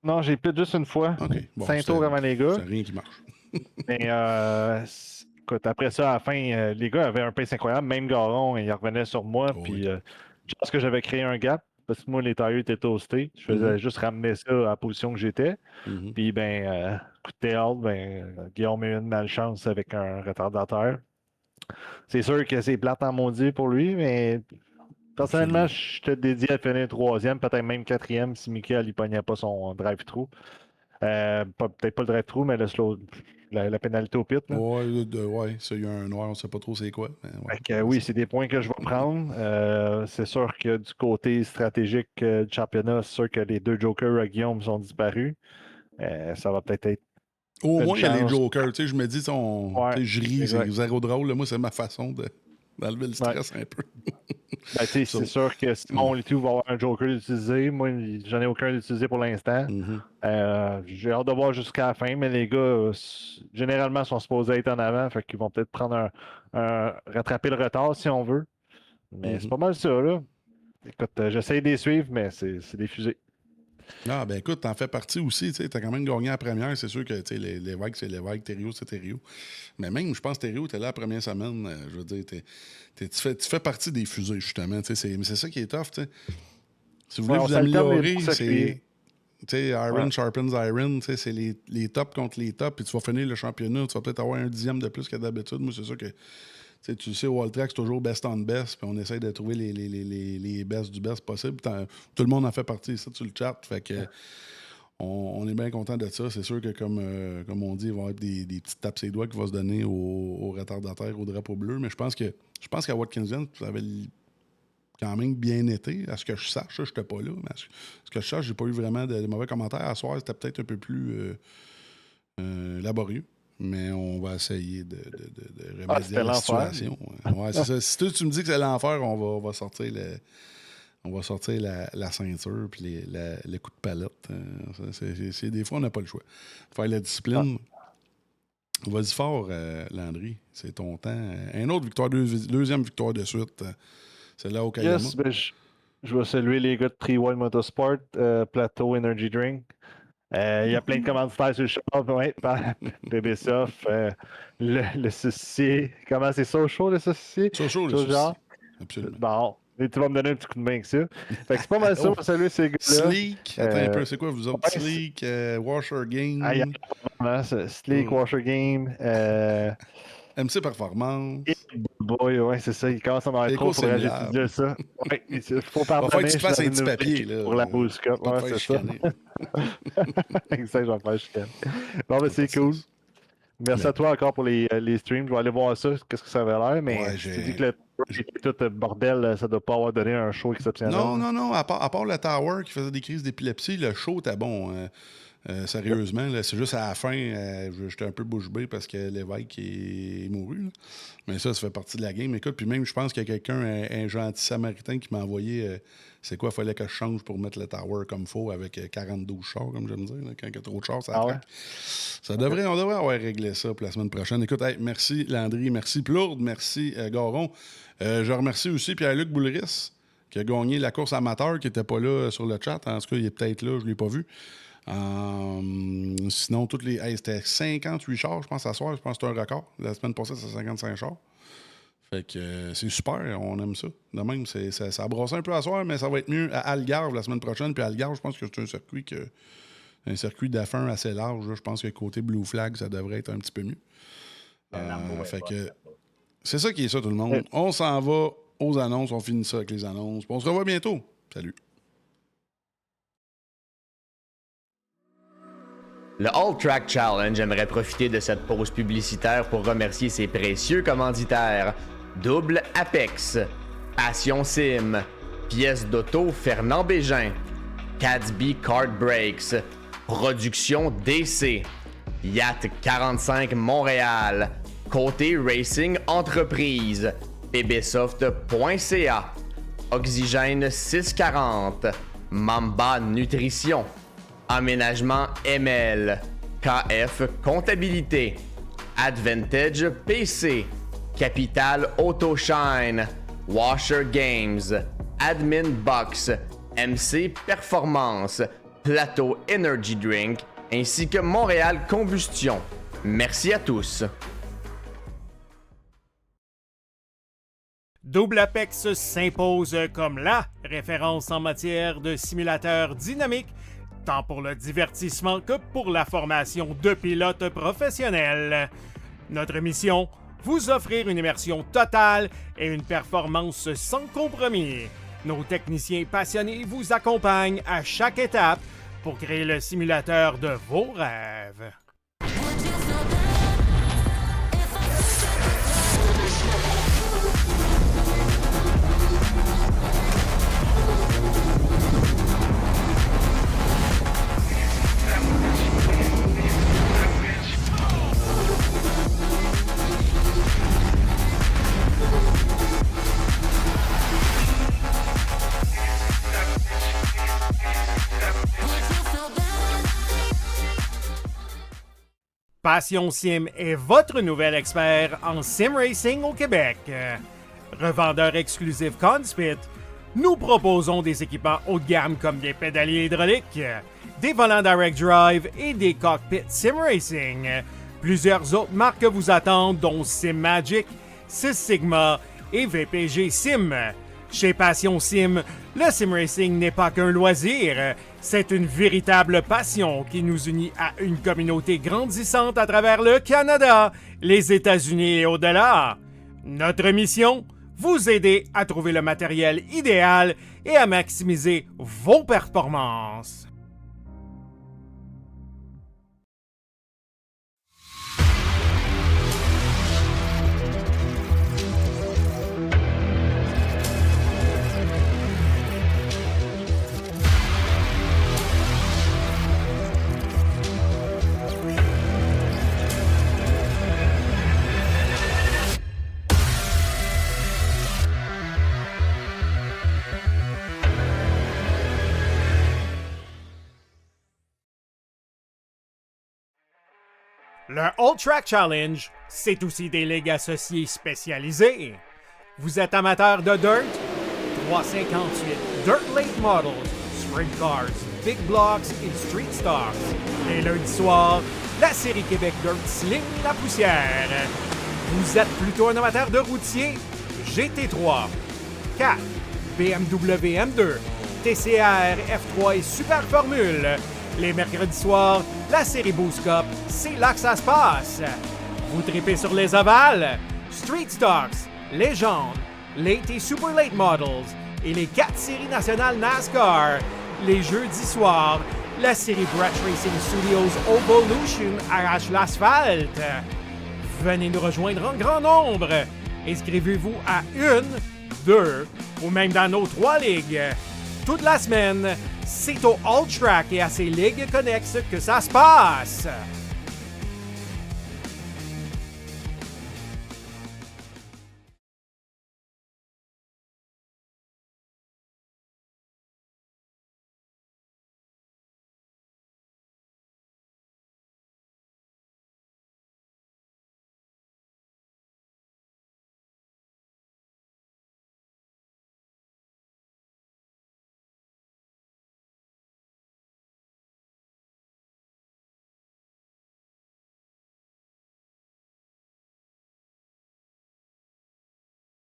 Non, j'ai pité juste une fois. OK. Bon, 5 tours avant les gars. C'est rien qui marche. Mais écoute, après ça, à la fin, les gars avaient un pace incroyable. Même Garon, il revenait sur moi. Oh, puis oui. je pense que j'avais créé un gap parce que moi, les tailleurs étaient toastés. Je faisais juste ramener ça à la position que j'étais. Puis, coup de théâtre, Guillaume a eu une malchance avec un retardateur. C'est sûr que c'est plate en maudit pour lui, mais personnellement, je te dédie à finir troisième, peut-être même quatrième si Michael ne pognait pas son drive-thru. Peut-être pas le drive-thru, mais la pénalité au pit. Ouais, ça, il y a un noir, on ne sait pas trop c'est quoi. Mais ouais. Fait que, oui, c'est des points que je vais prendre. C'est sûr que du côté stratégique du championnat, c'est sûr que les deux jokers à Guillaume sont disparus. Ça va peut-être être Au moins, il y a les chance. jokers. Tu sais, je me dis, je ris, exact. c'est zéro drôle. Là. Moi, c'est ma façon d'enlever le stress un peu. Ben, tu sais, c'est sûr que Simon et tout va avoir un joker d'utiliser. Moi, j'en ai aucun d'utiliser pour l'instant. J'ai hâte de voir jusqu'à la fin, mais les gars, généralement, sont supposés être en avant. Fait qu'ils vont peut-être prendre rattraper le retard si on veut. Mais c'est pas mal ça, là. Écoute, j'essaie de les suivre, mais c'est des fusées. Ah, ben écoute, t'en fais partie aussi. Tu as quand même gagné la première. C'est sûr que les Lévesque, c'est Lévesque, Thériault, c'est Thériault. Mais même, je pense que Thériault, t'es là la première semaine. Je veux dire, tu fais partie des fusées, justement. Mais c'est ça qui est tough. T'sais. Si vous voulez vous améliorer, c'est Iron sharpens Iron. C'est les tops contre les tops. Puis tu vas finir le championnat. Tu vas peut-être avoir 1/10 de plus que d'habitude. Moi, c'est ça que. Tu sais, au All-Track, c'est toujours best on best, puis on essaie de trouver les best du best possible. Tout le monde en fait partie, ça, sur le chat. Fait que on est bien content de ça. C'est sûr que, comme on dit, il va y avoir des petites tapes ses doigts qui vont se donner aux retardataires, au drapeau bleu. Mais je pense qu'à Watkins Glen, ça avait quand même bien été. À ce que je sache, je n'étais pas là. Mais à ce que je sache, j'ai pas eu vraiment de mauvais commentaires. À soir, c'était peut-être un peu plus laborieux. Mais on va essayer de remédier à la situation. Ouais, c'est ça. Si tu me dis que c'est l'enfer, on va sortir la ceinture puis le coup de palette. Des fois, on n'a pas le choix. Faire la discipline. Vas-y fort, Landry. C'est ton temps. Une autre victoire, deuxième victoire de suite. Celle-là au Kayama. Yes, ben, je vais saluer les gars de 3Y Motorsport, Plateau Energy Drink. Il y a plein de commanditaires sur le shop, ouais, par Ubisoft, le saucissier. Comment c'est Sochaux, le saucissier? Sochaux, le saucissier. Absolument. Bon, et tu vas me donner un petit coup de main avec ça. Fait que c'est pas mal ça pour saluer ces gars-là. Sleek, attends un peu, c'est quoi vous autres? Sleek, Washer Game. Sleek, Washer Game. MC Performance. Boy, ouais, c'est ça. Il commence à en avoir trop pour dire ça. Ouais, il faut pardonner. Il faut que tu te fasses un petit papier. Là, pour la Boost Cup. Ouais, c'est ça. Exact, je vais faire chicaner. Bon, ben, c'est cool. Merci à toi encore pour les streams. Je vais aller voir ça, qu'est-ce que ça avait l'air. Mais tu dis que tout bordel, ça ne doit pas avoir donné un show exceptionnel. Non. À part le Tower qui faisait des crises d'épilepsie, le show était bon. Sérieusement, là, c'est juste à la fin, j'étais un peu bouche bée parce que l'évêque est mouru. Là. Mais ça fait partie de la game. Écoute, puis même, je pense qu'il y a quelqu'un, un gentil samaritain qui m'a envoyé, c'est quoi, il fallait que je change pour mettre le tower comme faut avec 42 chars, comme j'aime dire. Là, quand il y a trop de chars, ça traque. On devrait avoir réglé ça pour la semaine prochaine. Écoute, merci Landry, merci Plourde, merci Garon. Je remercie aussi Pierre-Luc Boulris qui a gagné la course amateur, qui n'était pas là sur le chat. En tout cas, il est peut-être là, je ne l'ai pas vu. Sinon, c'était 58 chars, je pense, à soir. Je pense que c'était un record. La semaine passée, c'était 55 chars. Fait que c'est super, on aime ça. De même, ça a brassé un peu à soir, mais ça va être mieux à Algarve la semaine prochaine. Puis Algarve, je pense que c'est un circuit d'F1 assez large. Là. Je pense que côté Blue Flag, ça devrait être un petit peu mieux. Fait que c'est ça qui est ça, tout le monde. On s'en va aux annonces, on finit ça avec les annonces. Puis on se revoit bientôt. Salut. Le All Track Challenge aimerait profiter de cette pause publicitaire pour remercier ses précieux commanditaires. Double Apex, Passion Sim, Pièces d'auto Fernand Bégin, Cadsby Kart Brakes, Production DC, Yacht 45 Montréal, Côté Racing Entreprise, bbsoft.ca, Oxygène 640, Mamba Nutrition, Aménagement ML, KF Comptabilité, Advantage PC, Capital Autoshine, Washer Games, Admin Box, MC Performance, Plateau Energy Drink, ainsi que Montréal Combustion. Merci à tous. Double Apex s'impose comme la référence en matière de simulateurs dynamiques, tant pour le divertissement que pour la formation de pilotes professionnels. Notre mission, vous offrir une immersion totale et une performance sans compromis. Nos techniciens passionnés vous accompagnent à chaque étape pour créer le simulateur de vos rêves. Passion Sim est votre nouvel expert en sim racing au Québec. Revendeur exclusif Conspit, nous proposons des équipements haut de gamme comme des pédaliers hydrauliques, des volants direct drive et des cockpits sim racing. Plusieurs autres marques vous attendent, dont SimMagic, Sys Sigma et VPG Sim. Chez Passion Sim, le sim racing n'est pas qu'un loisir, c'est une véritable passion qui nous unit à une communauté grandissante à travers le Canada, les États-Unis et au-delà. Notre mission, vous aider à trouver le matériel idéal et à maximiser vos performances. Le All Track Challenge, c'est aussi des ligues associées spécialisées. Vous êtes amateur de dirt? 358 Dirt Late Models, Sprint Cars, Big Blocks et Street Stocks. Les lundis soirs, la série Québec Dirt sling la poussière. Vous êtes plutôt un amateur de routier? GT3, 4, BMW M2, TCR, F3 et Super Formule. Les mercredis soirs, la série Boost Cup, c'est là que ça se passe. Vous tripez sur les ovales, Street Stocks, Légende, Late et Super Late Models et les 4 séries nationales NASCAR. Les jeudis soirs, la série Brett Racing Studios Evolution arrache l'asphalte. Venez nous rejoindre en grand nombre. Inscrivez-vous à 1, 2 ou même dans nos 3 ligues. Toute la semaine, c'est au All Track et à ses ligues connexes que ça se passe.